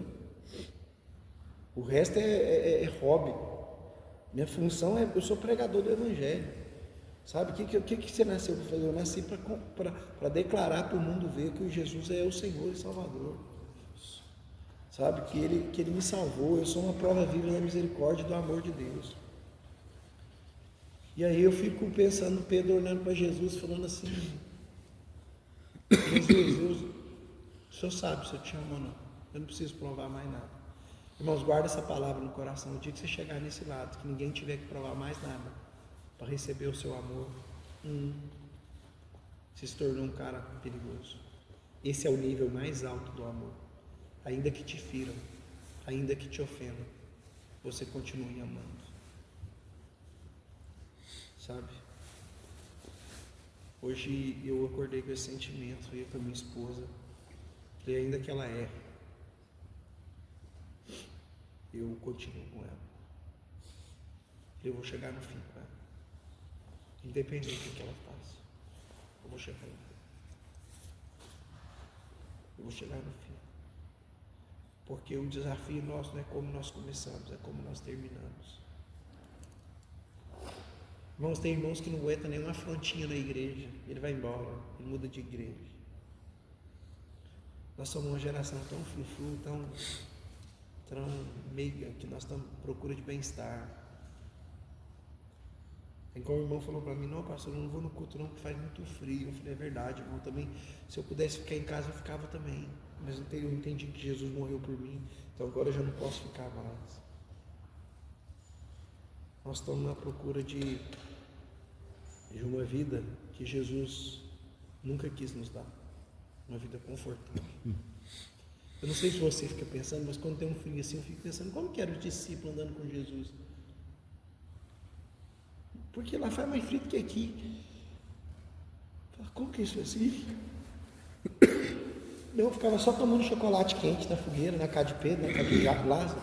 O resto é hobby. Minha função é, eu sou pregador do Evangelho. Sabe, o que você nasceu para fazer? Eu nasci para declarar para o mundo ver que o Jesus é o Senhor e Salvador. Sabe, que ele me salvou, eu sou uma prova viva da misericórdia e do amor de Deus. E aí eu fico pensando, Pedro olhando para Jesus, falando assim, Jesus, o Senhor sabe se eu te amo ou não, eu não preciso provar mais nada. Irmãos, guarda essa palavra no coração, o dia que você chegar nesse lado, que ninguém tiver que provar mais nada, para receber o seu amor, você se tornou um cara perigoso. Esse é o nível mais alto do amor. Ainda que te firam, ainda que te ofendam, você continue amando. Sabe? Hoje eu acordei com esse sentimento, eu com a minha esposa, e ainda que ela erre, eu continuo com ela. Eu vou chegar no fim com ela. Independente do que ela faça, eu vou chegar no fim. Eu vou chegar no fim. Porque o desafio nosso não é como nós começamos, é como nós terminamos. Irmãos, tem irmãos que não aguentam nenhuma afrontinha na igreja, ele vai embora, ele muda de igreja. Nós somos uma geração tão frufru, tão meiga, que nós estamos à procura de bem-estar. Então o irmão falou para mim, não pastor, eu não vou no culto não, porque faz muito frio. Eu falei, é verdade, irmão, também, se eu pudesse ficar em casa, eu ficava também. Mas eu entendi que Jesus morreu por mim, então agora eu já não posso ficar mais. Nós estamos na procura de uma vida que Jesus nunca quis nos dar, uma vida confortável. Eu não sei se você fica pensando, mas quando tem um frio assim, eu fico pensando, como que era o discípulo andando com Jesus? Porque lá faz mais frio do que aqui. Como que é isso assim? Eu ficava só tomando chocolate quente na fogueira, na casa de Pedro, na casa de Lázaro.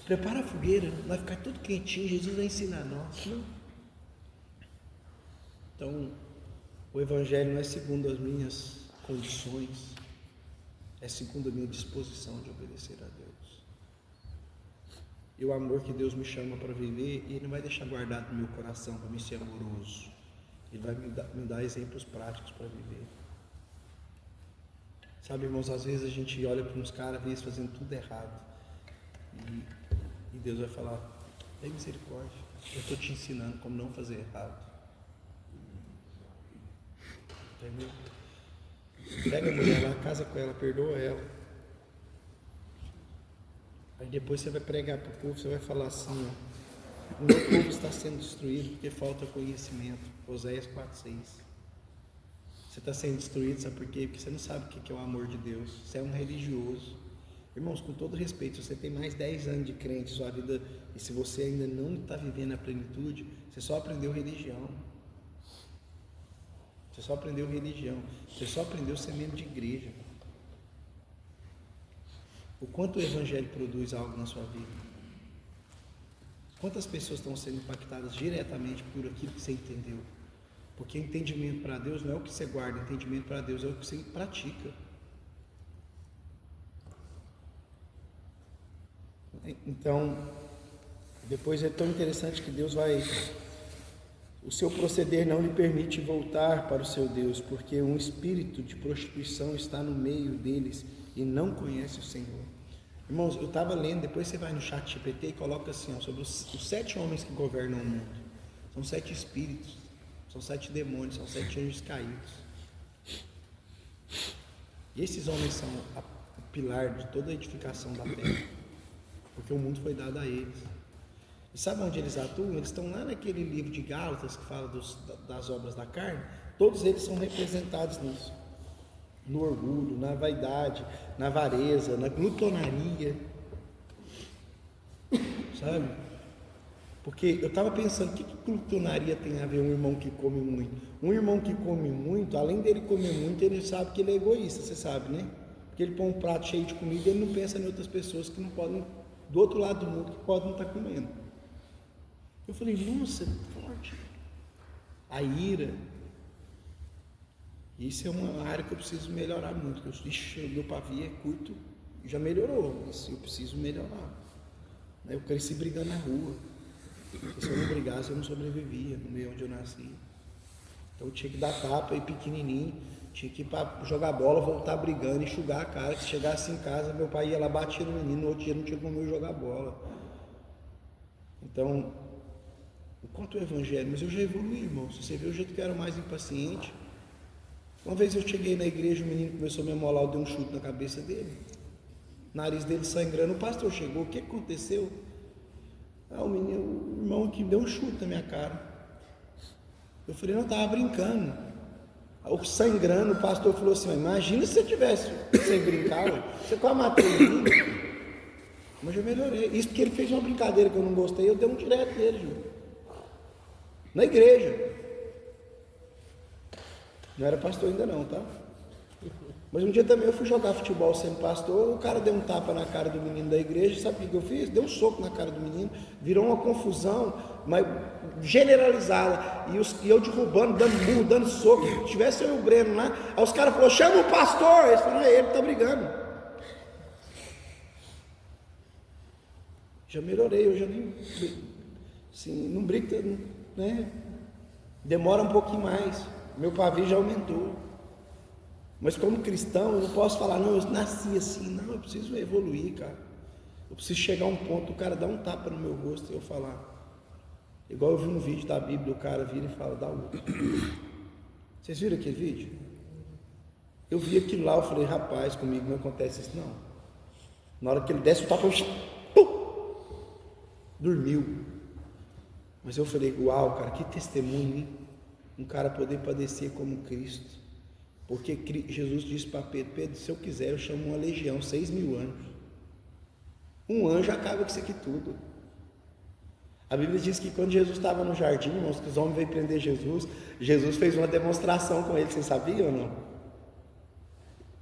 Prepara a fogueira, vai ficar tudo quentinho, Jesus vai ensinar a nós. Não. Então, o Evangelho não é segundo as minhas condições, é segundo a minha disposição de obedecer a Deus. E o amor que Deus me chama para viver, Ele não vai deixar guardado no meu coração para me ser amoroso. Ele vai me dar exemplos práticos para viver. Sabe, irmãos, às vezes a gente olha para uns caras, às vezes fazendo tudo errado. E Deus vai falar, tem misericórdia, eu estou te ensinando como não fazer errado. Entendeu? Pega a mulher lá, casa com ela, perdoa ela. Aí depois você vai pregar para o povo, você vai falar assim, ó, o meu povo está sendo destruído porque falta conhecimento. Oséias 4:6. Você está sendo destruído, sabe por quê? Porque você não sabe o que é o amor de Deus. Você é um religioso. Irmãos, com todo respeito, se você tem mais 10 anos de crente em sua vida, e se você ainda não está vivendo a plenitude, você só aprendeu religião. Você só aprendeu religião. Você só aprendeu ser membro de igreja. O quanto o Evangelho produz algo na sua vida? Quantas pessoas estão sendo impactadas diretamente por aquilo que você entendeu? Porque entendimento para Deus não é o que você guarda, entendimento para Deus é o que você pratica. Então, depois é tão interessante que Deus vai... O seu proceder não lhe permite voltar para o seu Deus, porque um espírito de prostituição está no meio deles e não conhece o Senhor. Irmãos, eu estava lendo, depois você vai no chat GPT e coloca assim, ó, sobre os 7 homens que governam o mundo. São 7 espíritos, são 7 demônios, são 7 anjos caídos. E esses homens são o pilar de toda a edificação da terra, porque o mundo foi dado a eles. E sabe onde eles atuam? Eles estão lá naquele livro de Gálatas que fala das obras da carne. Todos eles são representados nisso. No orgulho, na vaidade, na avareza, na glutonaria. Sabe? Porque eu estava pensando, o que glutonaria tem a ver um irmão que come muito? Um irmão que come muito, além dele comer muito, ele sabe que ele é egoísta, você sabe, né? Porque ele põe um prato cheio de comida e ele não pensa em outras pessoas que não podem, do outro lado do mundo, que podem não estar comendo. Eu falei, nossa, é forte. A ira. Isso é uma área que eu preciso melhorar muito. O meu pavio é curto, já melhorou, mas eu preciso melhorar. Eu cresci brigando na rua. Se eu não brigasse, eu não sobrevivia no meio onde eu nasci. Então eu tinha que dar tapa, ir pequenininho, tinha que ir para jogar bola, voltar brigando, enxugar a cara. Se chegasse em casa, meu pai ia lá, batia no menino, no outro dia não tinha como eu jogar bola. Então, o quanto o Evangelho, mas eu já evoluí, irmão. Se você vê o jeito que eu era mais impaciente. Uma vez eu cheguei na igreja, o menino começou a me amolar, eu dei um chute na cabeça dele. O nariz dele sangrando, o pastor chegou, o que aconteceu? O irmão aqui deu um chute na minha cara. Eu falei, não, eu estava brincando. Aí, sangrando, o pastor falou assim, imagina se eu tivesse sem brincar, você quase matou o menino. Mas eu melhorei. Isso porque ele fez uma brincadeira que eu não gostei, eu dei um direto nele, Júlio. Na igreja. Não era pastor ainda não, tá? Mas um dia também eu fui jogar futebol sendo pastor, o cara deu um tapa na cara do menino da igreja, sabe o que eu fiz? Deu um soco na cara do menino, virou uma confusão, mas generalizada, e eu derrubando, dando burro, dando soco. Se tivesse eu e o Breno lá, aí os caras falaram, chama o pastor, eles falaram, ele tá brigando. Já melhorei, eu já nem, assim, não briga, né? Demora um pouquinho mais, meu pavio já aumentou. Mas como cristão, eu não posso falar, não, eu nasci assim, não, eu preciso evoluir, cara. Eu preciso chegar a um ponto, o cara dá um tapa no meu rosto e eu falar. Igual eu vi um vídeo da Bíblia, o cara vira e fala, dá outro. Vocês viram aquele vídeo? Eu vi aquilo lá, eu falei, rapaz, comigo não acontece isso não. Na hora que ele desce o tapa, eu dormiu. Mas eu falei, uau, cara, que testemunho, hein? Um cara poder padecer como Cristo. Porque Jesus disse para Pedro, Pedro, se eu quiser eu chamo uma legião, 6.000 anjos. Um anjo acaba com isso aqui tudo. A Bíblia diz que quando Jesus estava no jardim, irmãos, que os homens veio prender Jesus, Jesus fez uma demonstração com ele, vocês sabiam ou não?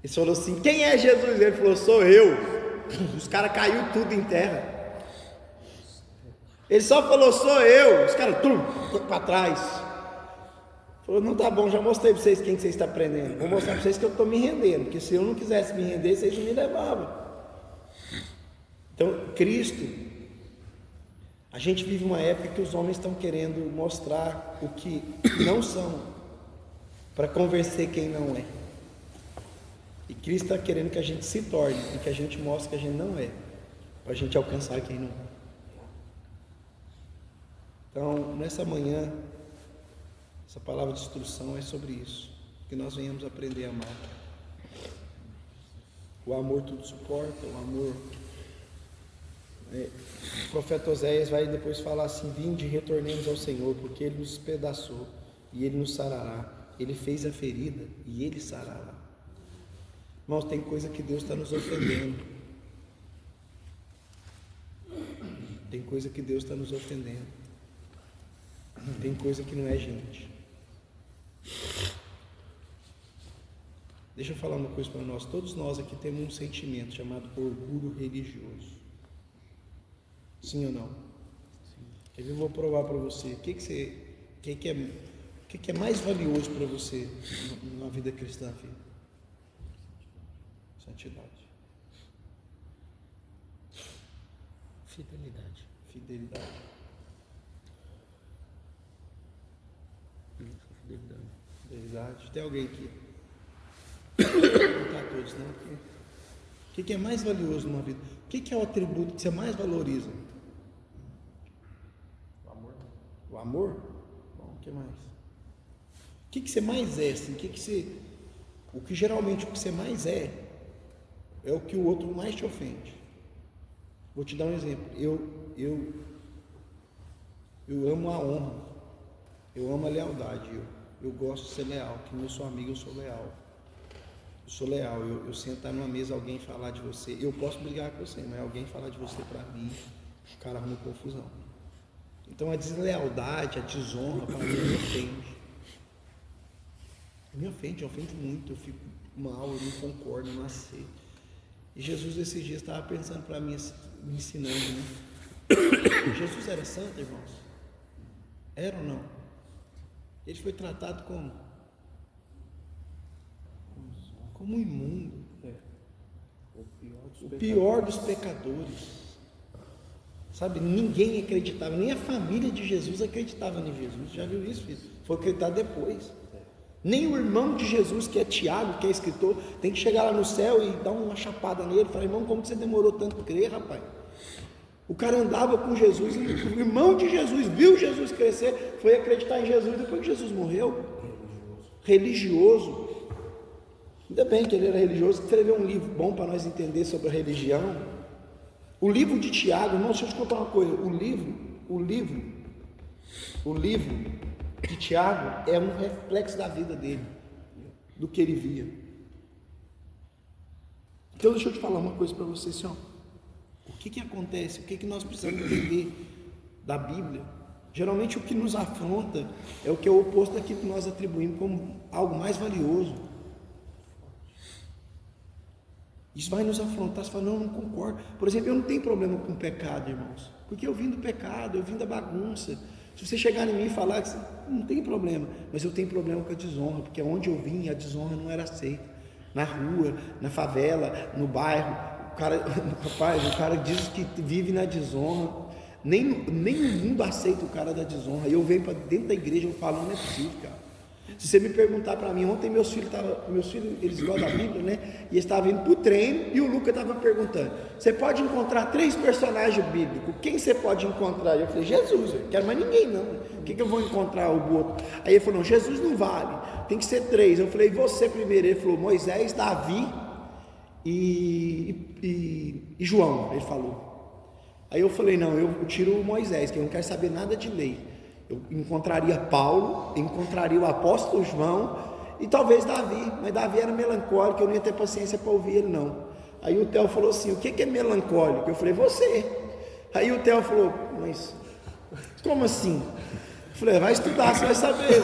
Ele falou assim, quem é Jesus? Ele falou, sou eu. Os caras caiu tudo em terra. Ele só falou, sou eu. Os caras, para trás. Falou, não, tá bom, já mostrei para vocês quem que vocês estão prendendo. Vou mostrar para vocês que eu estou me rendendo, porque se eu não quisesse me render, vocês não me levavam. Então, Cristo, a gente vive uma época que os homens estão querendo mostrar o que não são, para convencer quem não é. E Cristo está querendo que a gente se torne, e que a gente mostre que a gente não é, para a gente alcançar quem não é. Então, nessa manhã, essa palavra de instrução é sobre isso, que nós venhamos aprender a amar. O amor tudo suporta, o amor... O profeta Oséias vai depois falar assim, vinde e retornemos ao Senhor, porque Ele nos despedaçou e Ele nos sarará. Ele fez a ferida e Ele sarará. Irmãos, tem coisa que Deus está nos ofendendo. Tem coisa que Deus está nos ofendendo. Tem coisa que não é gente. Deixa eu falar uma coisa para nós. Todos nós aqui temos um sentimento chamado orgulho religioso. Sim ou não? Sim. Eu vou provar para você. O que é mais valioso para você na vida cristã, filho? Santidade. Fidelidade. Fidelidade. Fidelidade. Tem alguém aqui? Não está todos, não? O que é mais valioso numa vida? O que é o atributo que você mais valoriza? O amor. O amor? Bom, o que mais? O que você mais é? Assim? O que geralmente o que você mais é o que o outro mais te ofende. Vou te dar um exemplo. Eu amo a honra. Eu amo a lealdade. Eu gosto de ser leal. Que eu sou amigo, eu sou leal. Eu sou leal. Eu sentar numa mesa, alguém falar de você. Eu posso brigar com você, mas alguém falar de você para mim, o cara arruma confusão. Então a deslealdade, a desonra, para mim me ofende. Me ofende muito. Eu fico mal, eu não concordo, eu não aceito. E Jesus esses dias estava pensando para mim, me ensinando, né? Jesus era santo, irmãos? Era ou não? Ele foi tratado como imundo, o pior dos pecadores. Sabe, ninguém acreditava, nem a família de Jesus acreditava em Jesus. Já viu isso, filho? Foi acreditar depois. Nem o irmão de Jesus, que é Tiago, que é escritor, tem que chegar lá no céu e dar uma chapada nele, falar, irmão, como que você demorou tanto para crer, rapaz? O cara andava com Jesus, e o irmão de Jesus viu Jesus crescer, foi acreditar em Jesus depois que Jesus morreu. Religioso. Ainda bem que ele era religioso, escreveu um livro bom para nós entender sobre a religião. O livro de Tiago, irmão, deixa eu te contar uma coisa. O livro de Tiago é um reflexo da vida dele, do que ele via. Então deixa eu te falar uma coisa para você, assim, ó. O que acontece? O que nós precisamos entender da Bíblia? Geralmente o que nos afronta é o que é o oposto daquilo que nós atribuímos como algo mais valioso. Isso vai nos afrontar. Você fala, não concordo. Por exemplo, eu não tenho problema com o pecado, irmãos, porque eu vim do pecado, eu vim da bagunça. Se você chegar em mim e falar que não tem problema, mas eu tenho problema com a desonra, porque onde eu vim a desonra não era aceita. Na rua, na favela, no bairro, o cara diz que vive na desonra. Nem o mundo aceita o cara da desonra. E eu venho para dentro da igreja e eu falo, não é possível, cara. Se você me perguntar para mim, ontem meus filhos eles gostam da Bíblia, né? E eles estavam indo para o treino e o Lucas estava perguntando, você pode encontrar 3 personagens bíblicos, quem você pode encontrar? Eu falei, Jesus, eu não quero mais ninguém não, o que eu vou encontrar o outro? Aí ele falou, não, Jesus não vale, tem que ser 3. Eu falei, você primeiro? Ele falou, Moisés, Davi e João, ele falou. Aí eu falei, não, eu tiro o Moisés, que eu não quero saber nada de lei. Eu encontraria Paulo, encontraria o apóstolo João e talvez Davi, mas Davi era melancólico, eu não ia ter paciência para ouvir ele não. Aí o Theo falou assim, o que é melancólico? Eu falei, você. Aí o Theo falou, mas como assim? Eu falei, vai estudar, você vai saber.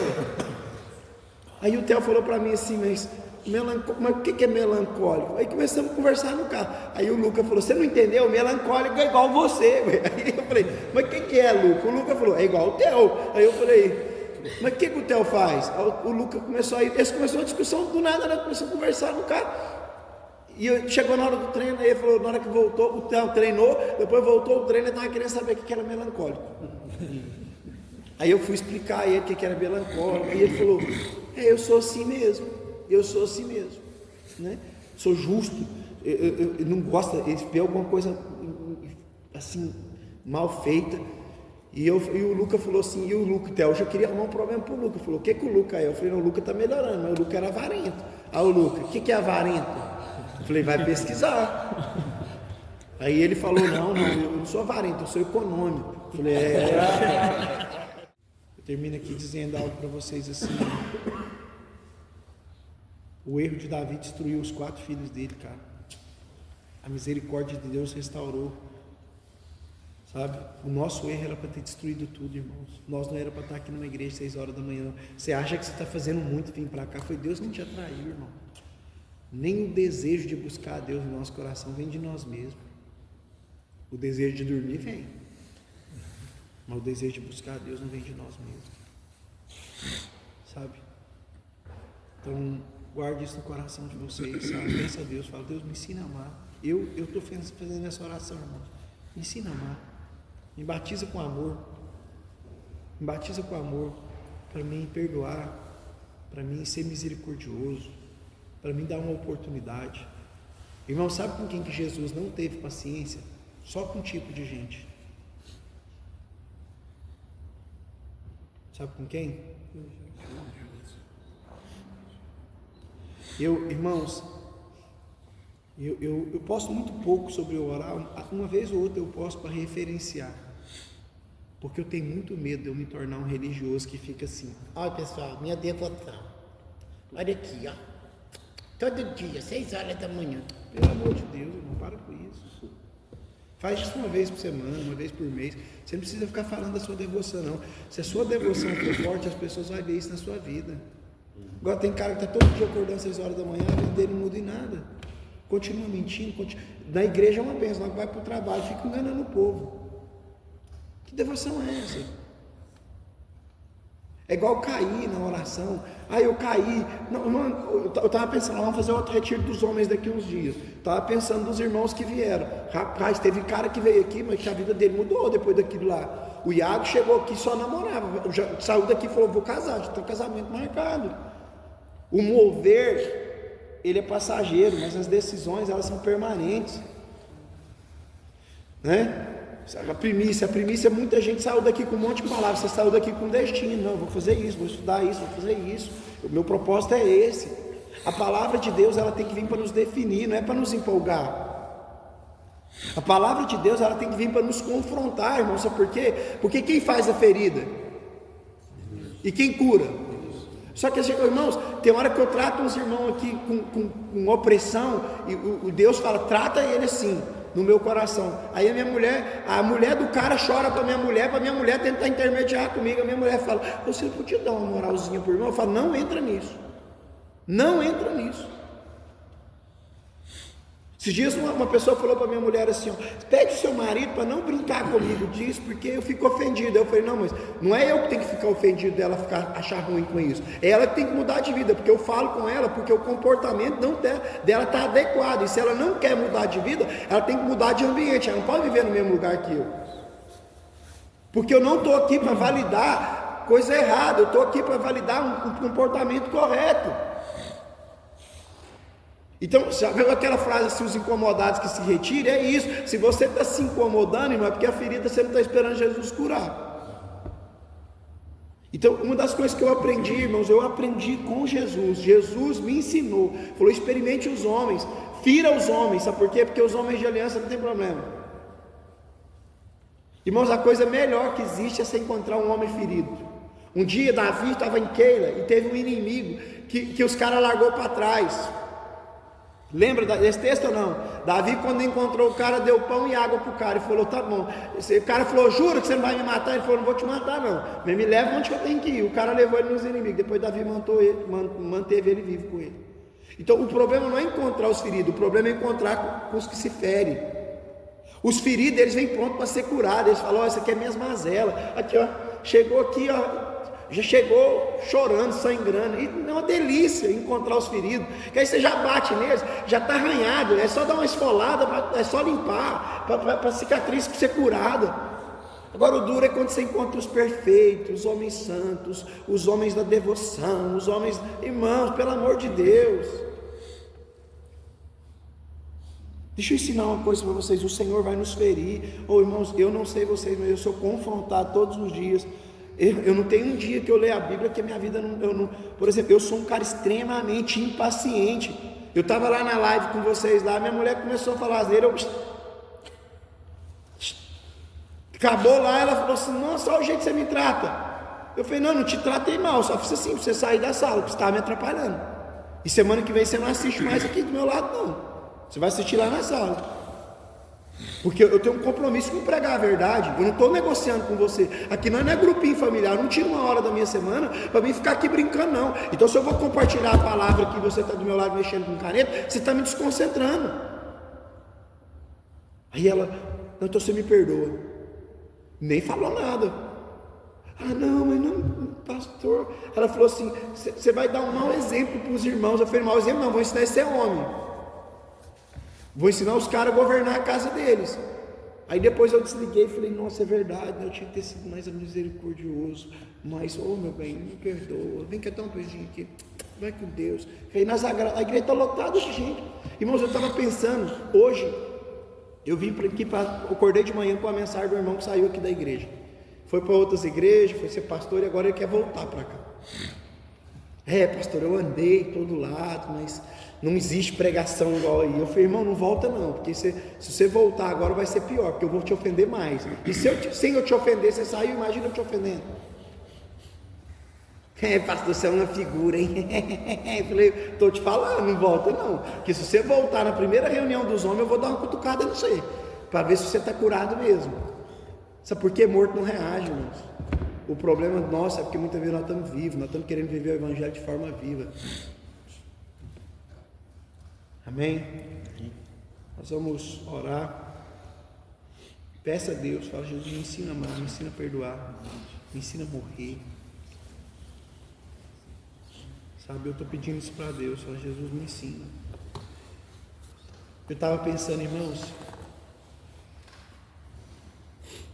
Aí o Theo falou para mim assim, mas o que é melancólico? Aí começamos a conversar no carro. Aí o Lucas falou, você não entendeu? Melancólico é igual você. Aí eu falei, mas o que é, Lucas? O Lucas falou, é igual o Theo. Aí eu falei, mas o que o Theo faz? Aí o Lucas começou a ir, eles começou a discussão do nada, nós começamos a conversar no carro. E chegou na hora do treino, aí ele falou, na hora que voltou, o Theo treinou, depois voltou o treino, ele estava querendo saber o que era melancólico. Aí eu fui explicar a ele o que era melancólico, e ele falou, eu sou assim mesmo. Eu sou assim mesmo, né? Sou justo, eu não gosto, ele vê alguma coisa assim, mal feita, e o Lucas falou assim, o Theo, eu já queria arrumar um problema pro Lucas, falou, o que o Lucas é? Eu falei, não, o Lucas tá melhorando, mas o Lucas era avarento. Aí o Lucas, o que é avarento? Eu falei, vai pesquisar. Aí ele falou, não, eu não sou avarento, eu sou econômico. Eu falei, Eu termino aqui dizendo algo para vocês assim. O erro de Davi destruiu os 4 filhos dele, cara. A misericórdia de Deus restaurou. Sabe? O nosso erro era para ter destruído tudo, irmãos. Nós não era para estar aqui numa igreja 6 horas da manhã. Você acha que você está fazendo muito vir para cá? Foi Deus que te atraiu, irmão. Nem o desejo de buscar a Deus no nosso coração vem de nós mesmos. O desejo de dormir vem. Mas o desejo de buscar a Deus não vem de nós mesmos. Sabe? Então, guarde isso no coração de vocês, sabe? Pensa a Deus, fala, Deus me ensina a amar. Eu estou fazendo essa oração, irmão. Me ensina a amar. Me batiza com amor. Me batiza com amor para mim perdoar, para mim ser misericordioso, para mim dar uma oportunidade. Irmão, sabe com quem que Jesus não teve paciência? Só com um tipo de gente. Sabe com quem? Irmãos, eu posto muito pouco sobre o orar, uma vez ou outra eu posto para referenciar, porque eu tenho muito medo de eu me tornar um religioso que fica assim, olha pessoal, minha devoção, olha aqui, ó, todo dia, 6 horas da manhã, pelo amor de Deus, irmão, para com isso, faz isso uma vez por semana, uma vez por mês, você não precisa ficar falando da sua devoção não, se a sua devoção for forte, as pessoas vão ver isso na sua vida. Agora tem cara que está todo dia acordando 6 horas da manhã, a vida dele não muda em nada, continua mentindo, na igreja é uma bênção, vai para o trabalho, fica enganando o povo. Que devoção é essa? É igual cair na oração. Eu caí, eu estava pensando, vamos fazer outro retiro dos homens daqui uns dias, estava pensando dos irmãos que vieram, rapaz, teve cara que veio aqui, mas que a vida dele mudou depois daquilo lá. O Iago chegou aqui, só namorava, já saiu daqui e falou, vou casar, já tem casamento marcado. O mover, ele é passageiro, mas as decisões, elas são permanentes, né? A primícia, muita gente saiu daqui com um monte de palavras, você saiu daqui com destino, não, vou fazer isso, vou estudar isso, vou fazer isso, o meu propósito é esse. A palavra de Deus, ela tem que vir para nos definir, não é para nos empolgar. A palavra de Deus, ela tem que vir para nos confrontar, irmão. Sabe por quê? Porque quem faz a ferida? E quem cura? Só que, irmãos, tem hora que eu trato uns irmãos aqui com opressão, e o Deus fala, trata ele assim, no meu coração. Aí a mulher do cara chora para minha mulher tentar intermediar comigo. A minha mulher fala, você podia dar uma moralzinha pro irmão? Eu falo, não entra nisso. Não entra nisso. Esses dias uma pessoa falou para minha mulher assim, ó, pede o seu marido para não brincar comigo disso, porque eu fico ofendido. Eu falei, não, mas não é eu que tenho que ficar ofendido dela achar ruim com isso, é ela que tem que mudar de vida, porque eu falo com ela, porque o comportamento dela está adequado, e se ela não quer mudar de vida, ela tem que mudar de ambiente, ela não pode viver no mesmo lugar que eu, porque eu não estou aqui para validar coisa errada, eu estou aqui para validar um comportamento correto. Então, sabe aquela frase assim, os incomodados que se retirem? É isso. Se você está se incomodando, irmão, é porque a ferida você não está esperando Jesus curar. Então, uma das coisas que eu aprendi, irmãos, eu aprendi com Jesus. Jesus me ensinou, falou, experimente os homens, fira os homens. Sabe por quê? Porque os homens de aliança não tem problema. Irmãos, a coisa melhor que existe é você encontrar um homem ferido. Um dia Davi estava em Keila e teve um inimigo que os caras largou para trás. Lembra desse texto ou não? Davi, quando encontrou o cara, deu pão e água para o cara e falou, tá bom. O cara falou, jura que você não vai me matar? Ele falou, não vou te matar não, mas me leva onde que eu tenho que ir. O cara levou ele nos inimigos. Depois Davi manteve ele vivo com ele. Então o problema não é encontrar os feridos, o problema é encontrar com os que se ferem. Os feridos, eles vêm prontos para ser curados. Eles falam, ó, isso aqui é minhas mazelas. Aqui, ó, chegou aqui, ó, já chegou chorando, sangrando, e é uma delícia encontrar os feridos, que aí você já bate neles, já está arranhado, é só dar uma esfolada, é só limpar, para a cicatriz ser curada. Agora o duro é quando você encontra os perfeitos, os homens santos, os homens da devoção, os homens, irmãos, pelo amor de Deus. Deixa eu ensinar uma coisa para vocês, o Senhor vai nos ferir. Irmãos, eu não sei vocês, mas eu sou confrontado todos os dias. Eu não tenho um dia que eu leio a Bíblia que a minha vida não. Por exemplo, eu sou um cara extremamente impaciente. Eu estava lá na live com vocês lá, minha mulher começou a falar asneira, acabou lá, ela falou assim, nossa, olha o jeito que você me trata. Eu falei, não te tratei mal, só fiz assim, pra você sair da sala, porque você estava me atrapalhando. E semana que vem você não assiste mais aqui do meu lado não, você vai assistir lá na sala. Porque eu tenho um compromisso com pregar a verdade. Eu não estou negociando com você. Aqui não é grupinho familiar. Eu não tiro uma hora da minha semana para mim ficar aqui brincando não. Então se eu vou compartilhar a palavra que você está do meu lado mexendo com caneta, você está me desconcentrando. Aí ela, não, então você me perdoa. Nem falou nada. Ah não, mas não, pastor. Ela falou assim, você vai dar um mau exemplo para os irmãos. Eu falei, mau exemplo não, vou ensinar a ser homem. Vou ensinar os caras a governar a casa deles. Aí depois eu desliguei e falei, nossa, é verdade, eu tinha que ter sido mais misericordioso. Mas, meu bem, me perdoa. Vem cá, dar um beijinho aqui. Vai com Deus. Aí a igreja está lotada de gente. Irmãos, eu estava pensando, hoje, eu vim aqui, acordei de manhã com a mensagem do irmão que saiu aqui da igreja. Foi para outras igrejas, foi ser pastor e agora ele quer voltar para cá. Pastor, eu andei todo lado, mas não existe pregação igual aí. Eu falei, irmão, não volta não, porque se você voltar agora vai ser pior, porque eu vou te ofender mais. E sem eu te ofender, você saiu, imagina eu te ofendendo. Pastor, você é uma figura, hein? Eu falei, estou te falando, não volta não, porque se você voltar na primeira reunião dos homens, eu vou dar uma cutucada em você, para ver se você está curado mesmo. Sabe por que morto não reage, irmãos? O problema nosso é porque muitas vezes nós estamos vivos, nós estamos querendo viver o evangelho de forma viva. Amém? Nós vamos orar. Peça a Deus, fala, Jesus, me ensina a amar, me ensina a perdoar, me ensina a morrer. Sabe, eu estou pedindo isso para Deus, fala, Jesus, me ensina. Eu estava pensando, irmãos,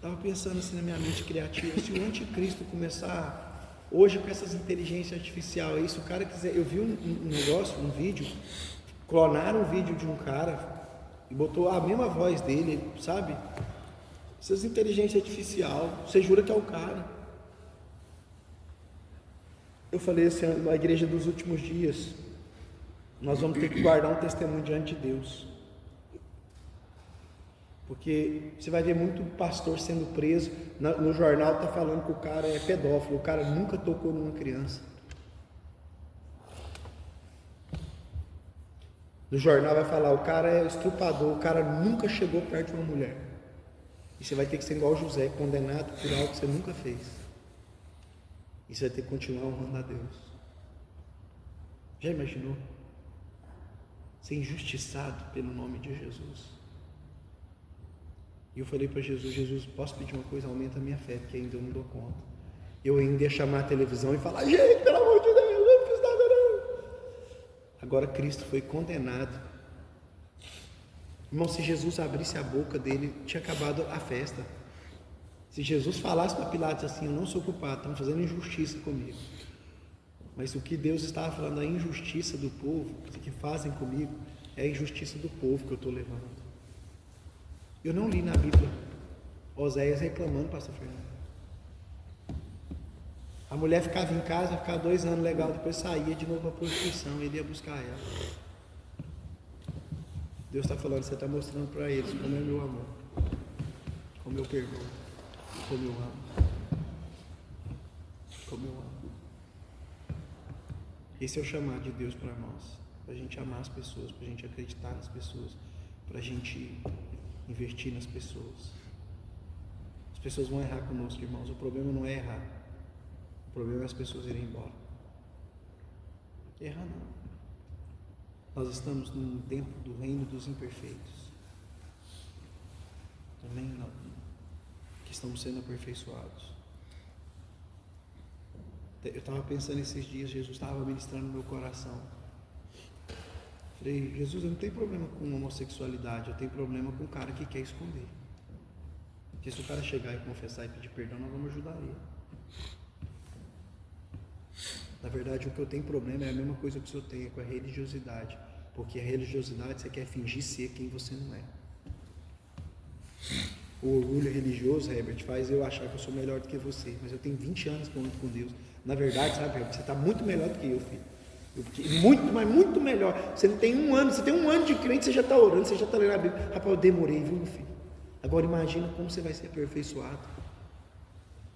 assim na minha mente criativa, se o anticristo começar hoje com essas inteligências artificiais aí, se o cara quiser, eu vi um negócio, um vídeo, clonaram um vídeo de um cara e botou a mesma voz dele, sabe? Essas inteligências artificiais, você jura que é o cara. Eu falei assim, na igreja dos últimos dias, nós vamos ter que guardar um testemunho diante de Deus. Porque você vai ver muito pastor sendo preso, no jornal está falando que o cara é pedófilo, o cara nunca tocou numa criança. No jornal vai falar, o cara é estuprador, o cara nunca chegou perto de uma mulher. E você vai ter que ser igual José, condenado por algo que você nunca fez. E você vai ter que continuar honrando a Deus. Já imaginou? Ser injustiçado pelo nome de Jesus. E eu falei para Jesus, Jesus, posso pedir uma coisa? Aumenta a minha fé, porque ainda eu não dou conta. Eu ainda ia chamar a televisão e falar, gente, pelo amor de Deus, eu não fiz nada não. Agora Cristo foi condenado. Irmão, se Jesus abrisse a boca dele, tinha acabado a festa. Se Jesus falasse para Pilatos assim, eu não sou culpado, estão fazendo injustiça comigo. Mas o que Deus estava falando, a injustiça do povo, o que fazem comigo, é a injustiça do povo que eu estou levando. Eu não li na Bíblia Oséias reclamando, pastor Fernando. A mulher ficava em casa, ficava 2 anos legal, depois saía de novo para a prostituição, ele ia buscar ela. Deus está falando, você está mostrando para eles como é meu amor, como eu perdoo, como eu amo, como eu amo. Esse é o chamado de Deus para nós, para a gente amar as pessoas, para a gente acreditar nas pessoas, para a gente investir nas pessoas. As pessoas vão errar conosco, irmãos. O problema não é errar, o problema é as pessoas irem embora. Errar não. Nós estamos num tempo do reino dos imperfeitos. Também não, que estamos sendo aperfeiçoados. Eu estava pensando esses dias, Jesus estava ministrando no meu coração. Falei, Jesus, eu não tenho problema com homossexualidade, eu tenho problema com o cara que quer esconder. Porque se o cara chegar e confessar e pedir perdão, nós vamos ajudar ele. Na verdade, o que eu tenho problema é a mesma coisa que o senhor tem, com a religiosidade. Porque a religiosidade, você quer fingir ser quem você não é. O orgulho religioso, Herbert, faz eu achar que eu sou melhor do que você. Mas eu tenho 20 anos que eu ando com Deus. Na verdade, sabe, Herbert, você está muito melhor do que eu, filho. Muito, mas muito melhor. Você não tem 1 ano, você tem 1 ano de crente, você já está orando, você já está lendo a Bíblia. Rapaz, eu demorei, viu, filho? Agora imagina como você vai ser aperfeiçoado.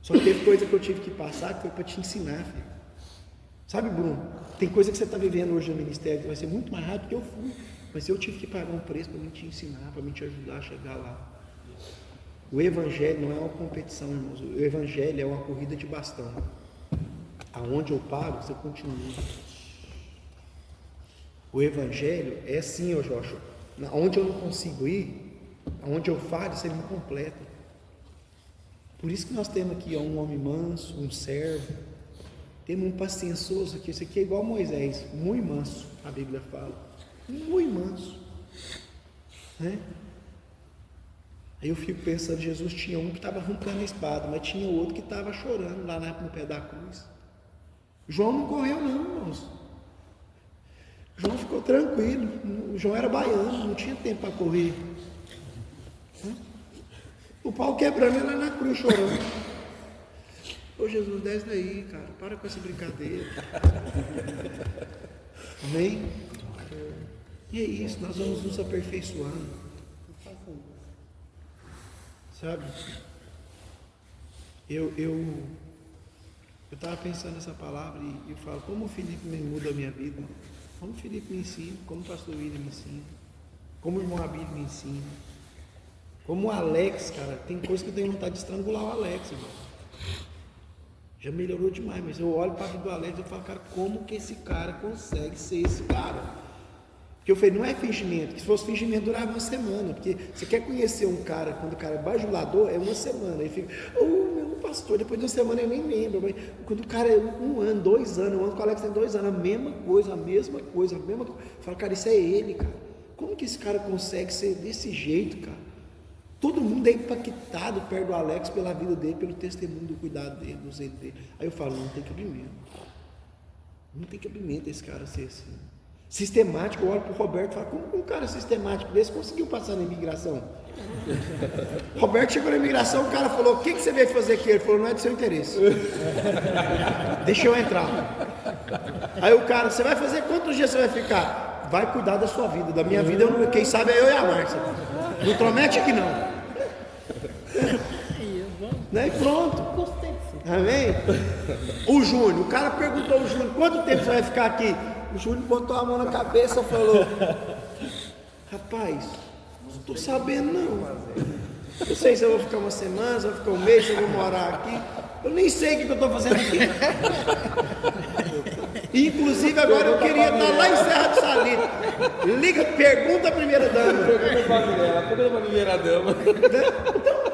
Só que teve coisa que eu tive que passar que foi para te ensinar, filho. Sabe, Bruno, tem coisa que você está vivendo hoje no ministério que vai ser muito mais rápido que eu fui, mas eu tive que pagar um preço para me te ensinar, para me te ajudar a chegar lá. O Evangelho não é uma competição, irmãos, o Evangelho é uma corrida de bastão. Aonde eu paro, você continua. O Evangelho é assim, ó Joshua, onde eu não consigo ir, aonde eu falho, você me completa. Por isso que nós temos aqui ó, um homem manso, um servo. Temos um paciencioso aqui, esse aqui é igual a Moisés, muito manso, a Bíblia fala, muito manso, né? Aí eu fico pensando, Jesus tinha um que estava arrancando a espada, mas tinha outro que estava chorando lá no pé da cruz. João não correu não, irmãos. João ficou tranquilo, João era baiano, não tinha tempo para correr. O pau quebrando, ele lá na cruz chorando. Ô Jesus, desce daí, cara, para com essa brincadeira. Amém? E é isso, nós vamos nos aperfeiçoando. Sabe? Eu estava pensando nessa palavra e eu falo, como o Felipe me muda a minha vida, como o Felipe me ensina, como o pastor William me ensina, como o irmão Abílio me ensina, como o Alex, cara, tem coisa que eu tenho vontade de estrangular o Alex, irmão. Já melhorou demais, mas eu olho para a vida do Alex e falo, cara, como que esse cara consegue ser esse cara? Porque eu falei, não é fingimento, que se fosse fingimento durava 1 semana, porque você quer conhecer um cara, quando o cara é bajulador, é 1 semana, aí fica, meu pastor, depois de 1 semana eu nem lembro, mas quando o cara é 1 ano, 2 anos, eu ando com o Alex tem 2 anos, a mesma coisa, eu falo, cara, isso é ele, cara, como que esse cara consegue ser desse jeito, cara? Todo mundo é impactado perto do Alex pela vida dele, pelo testemunho do cuidado dele, do zelo dele. Aí eu falo, não tem cabimento. Não tem cabimento esse cara ser assim. Sistemático, eu olho pro Roberto e falo, como um cara sistemático desse conseguiu passar na imigração? Roberto chegou na imigração, o cara falou, o que você veio fazer aqui? Ele falou, não é do seu interesse. Deixa eu entrar. Aí o cara, você vai fazer quantos dias você vai ficar? vai cuidar da sua vida. Da minha vida, quem sabe é eu e a Márcia. Não promete que não. Né? E pronto. Amém? O Júnior, o cara perguntou ao Júnior, quanto tempo você vai ficar aqui? O Júnior botou a mão na cabeça e falou: rapaz, não estou sabendo não. Não sei se eu vou ficar uma semana, se eu vou ficar um mês, se eu vou morar aqui. Eu nem sei o que eu estou fazendo aqui. Inclusive agora eu queria estar lá em Serra do Salito. Liga, pergunta a primeira dama. Pergunta para a primeira dama.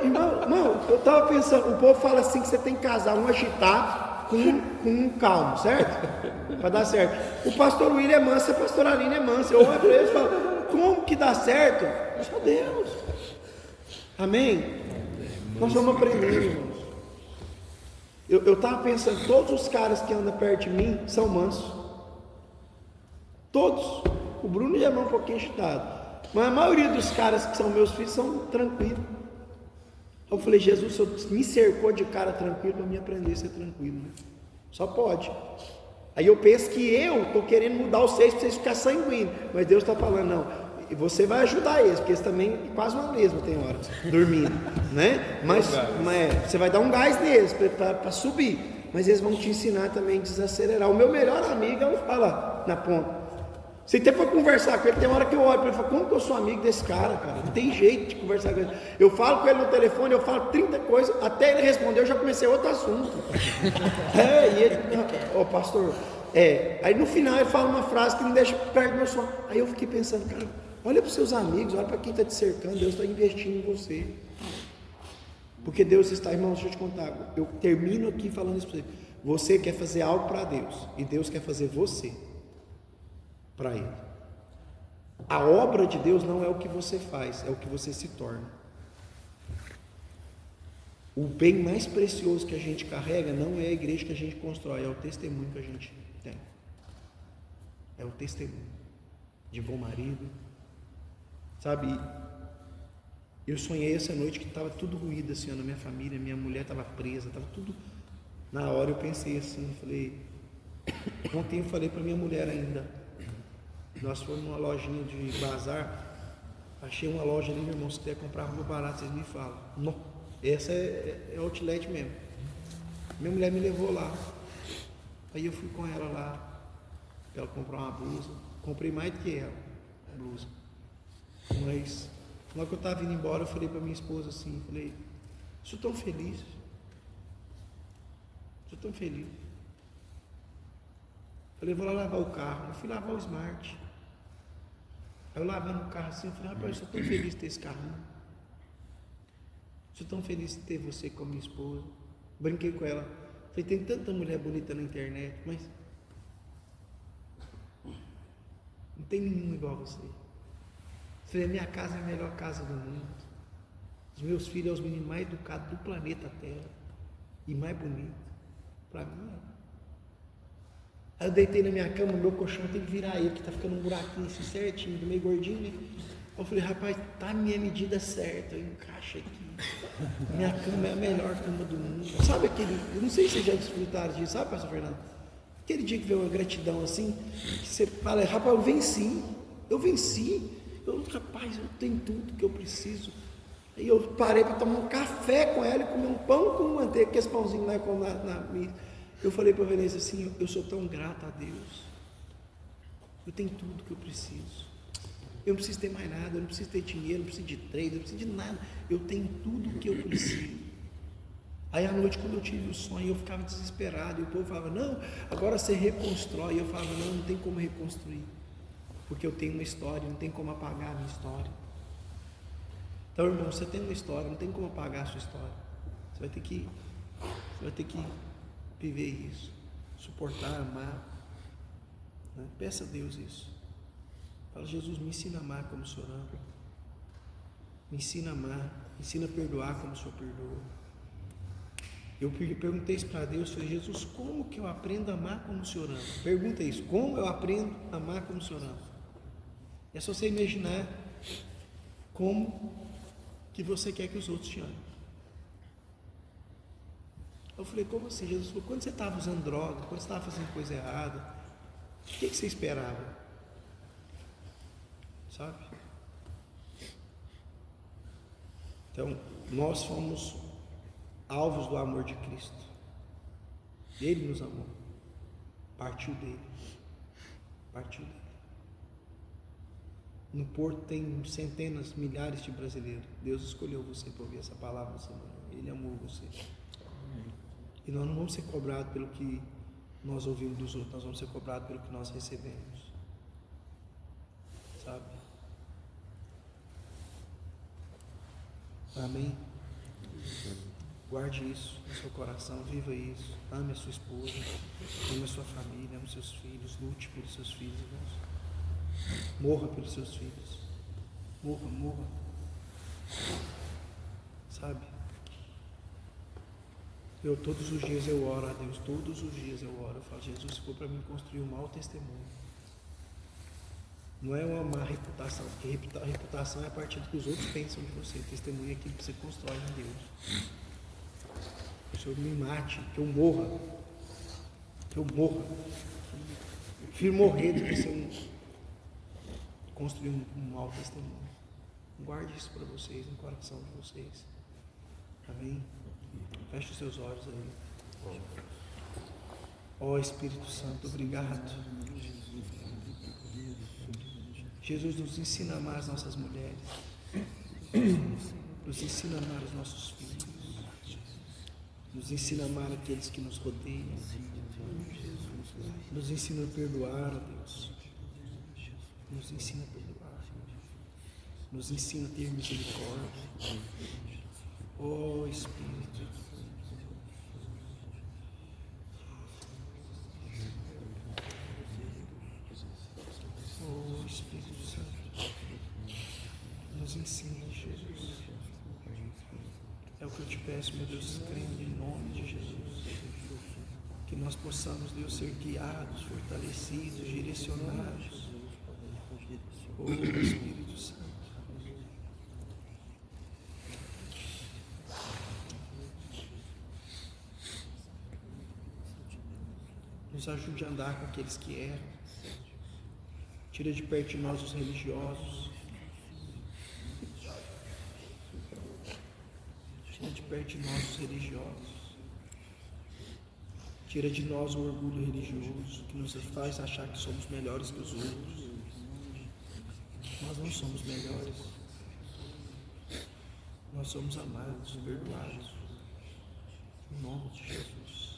Então, irmão, eu estava pensando, o povo fala assim que você tem que casar um agitado com um calmo, certo? Para dar certo. O pastor William é manso, a pastora Aline é mansa. Eu olho para eles e falo, como que dá certo? Só Deus. Amém? Nós vamos aprender, irmãos. Eu estava pensando, todos os caras que andam perto de mim são mansos. Todos. O Bruno já é um pouquinho agitado. Mas a maioria dos caras que são meus filhos são tranquilos. Eu falei, Jesus, o Senhor me cercou de cara tranquilo para me aprender a ser tranquilo. Né? Só pode. Aí eu penso que eu estou querendo mudar os seis para vocês ficarem sanguíneos. Mas Deus está falando, não. E você vai ajudar eles, porque eles também quase uma mesma tem horas, dormindo, né? Mas você vai dar um gás neles para subir, mas eles vão te ensinar também a desacelerar. O meu melhor amigo, eu falo na ponta. Se tem para conversar com ele, tem hora que eu olho para ele e falo, como que eu sou amigo desse cara? Não tem jeito de conversar com ele. Eu falo com ele no telefone, eu falo 30 coisas, até ele responder, eu já comecei outro assunto. E ele, pastor, aí no final ele fala uma frase que me deixa perto do meu sono. Aí eu fiquei pensando, cara, olha para os seus amigos, olha para quem está te cercando, Deus está investindo em você. Porque Deus está, irmão, deixa eu te contar, eu termino aqui falando isso para você. Você quer fazer algo para Deus, e Deus quer fazer você para Ele. A obra de Deus não é o que você faz, é o que você se torna. O bem mais precioso que a gente carrega não é a igreja que a gente constrói, é o testemunho que a gente tem. É o testemunho de bom marido. Sabe, eu sonhei essa noite que estava tudo ruído assim, na minha família, minha mulher estava presa, estava tudo. Na hora eu pensei assim, ontem eu falei para minha mulher ainda, nós fomos numa lojinha de bazar, achei uma loja ali, meu irmão, se quiser comprar roupa barata, vocês me falam. Não, essa é outlet mesmo. Minha mulher me levou lá, aí eu fui com ela lá, ela comprou uma blusa, comprei mais do que ela, a blusa. Mas, logo que eu estava indo embora, eu falei para minha esposa assim, sou tão feliz. Falei, vou lá lavar o carro. Eu fui lavar o Smart. Aí eu lavando o carro assim, eu falei, rapaz, eu sou tão feliz de ter esse carro. Sou tão feliz de ter você como minha esposa. Brinquei com ela. Falei, tem tanta mulher bonita na internet, mas não tem nenhuma igual a você. Falei, a minha casa é a melhor casa do mundo. Os meus filhos são os meninos mais educados do planeta Terra. E mais bonitos. Para mim. Aí eu deitei na minha cama, meu colchão tem que virar ele, que tá ficando um buraquinho assim certinho, meio gordinho, né? Eu falei, rapaz, tá a minha medida certa, eu encaixo aqui. Minha cama é a melhor cama do mundo. Sabe aquele, eu não sei se vocês já desfrutaram disso, sabe, pastor Fernando? Aquele dia que veio uma gratidão assim, que você fala, rapaz, eu venci. Rapaz, eu tenho tudo que eu preciso. Aí eu parei para tomar um café com ela e comer um pão com manteiga, aqueles pãozinhos lá na mesa. Eu falei para a Vanessa assim, eu sou tão grata a Deus. Eu tenho tudo que eu preciso. Eu não preciso ter mais nada, eu não preciso ter dinheiro, não preciso de trade, eu não preciso de nada. Eu tenho tudo o que eu preciso. Aí à noite, quando eu tive o sonho, eu ficava desesperado. E o povo falava, não, agora você reconstrói. E eu falava, não tem como reconstruir. Porque eu tenho uma história, não tem como apagar a minha história. Então, irmão, você tem uma história, não tem como apagar a sua história. Você vai ter que viver isso. Suportar, amar. Né? Peça a Deus isso. Fala, Jesus, me ensina a amar como o Senhor ama. Me ensina a amar. Me ensina a perdoar como o Senhor perdoa. Eu perguntei isso para Deus, falei, Jesus, como que eu aprendo a amar como o Senhor ama? Pergunta isso, como eu aprendo a amar como o Senhor ama? É só você imaginar como que você quer que os outros te amem. Eu falei, como assim? Jesus falou, quando você estava usando droga, quando você estava fazendo coisa errada, o que você esperava? sabe? Então, nós fomos alvos do amor de Cristo. Ele nos amou. Partiu dele. Partiu dele. No Porto tem centenas, milhares de brasileiros. Deus escolheu você para ouvir essa palavra essa manhã. Ele amou você. E nós não vamos ser cobrados pelo que nós ouvimos dos outros, nós vamos ser cobrados pelo que nós recebemos. Sabe? Amém? Guarde isso no seu coração, viva isso. Ame a sua esposa, ame a sua família, ame os seus filhos, lute pelos seus filhos, irmãos. Morra pelos seus filhos. Morra. Sabe? Todos os dias eu oro a Deus, todos os dias eu oro. Eu falo, Jesus, se for para mim construir um mau testemunho. Não é uma má reputação, porque a reputação é a partir do que os outros pensam de você. Testemunho é aquilo que você constrói em Deus. Que o Senhor me mate, que eu morra. Eu prefiro morrer do que ser construir um mau testemunho. Guarde isso para vocês, no coração de vocês. Amém? Feche os seus olhos aí. Ó Espírito Santo, obrigado. Jesus, nos ensina a amar as nossas mulheres. Nos ensina a amar os nossos filhos. Nos ensina a amar aqueles que nos rodeiam. Nos ensina a perdoar, ó Deus. Nos ensina a perdoar. Nos ensina a ter misericórdia. Ó Espírito. Ó Espírito Santo. Nos ensina, Jesus. É o que eu te peço, meu Deus, crendo em nome de Jesus. Que nós possamos, Deus, ser guiados, fortalecidos, direcionados. Ó Espírito Santo. Nos ajude a andar com aqueles que erram. Tira de perto de nós os religiosos. Tira de perto de nós os religiosos. Tira de nós o orgulho religioso que nos faz achar que somos melhores que os outros. Nós não somos melhores. Nós somos amados, perdoados. Em nome de Jesus.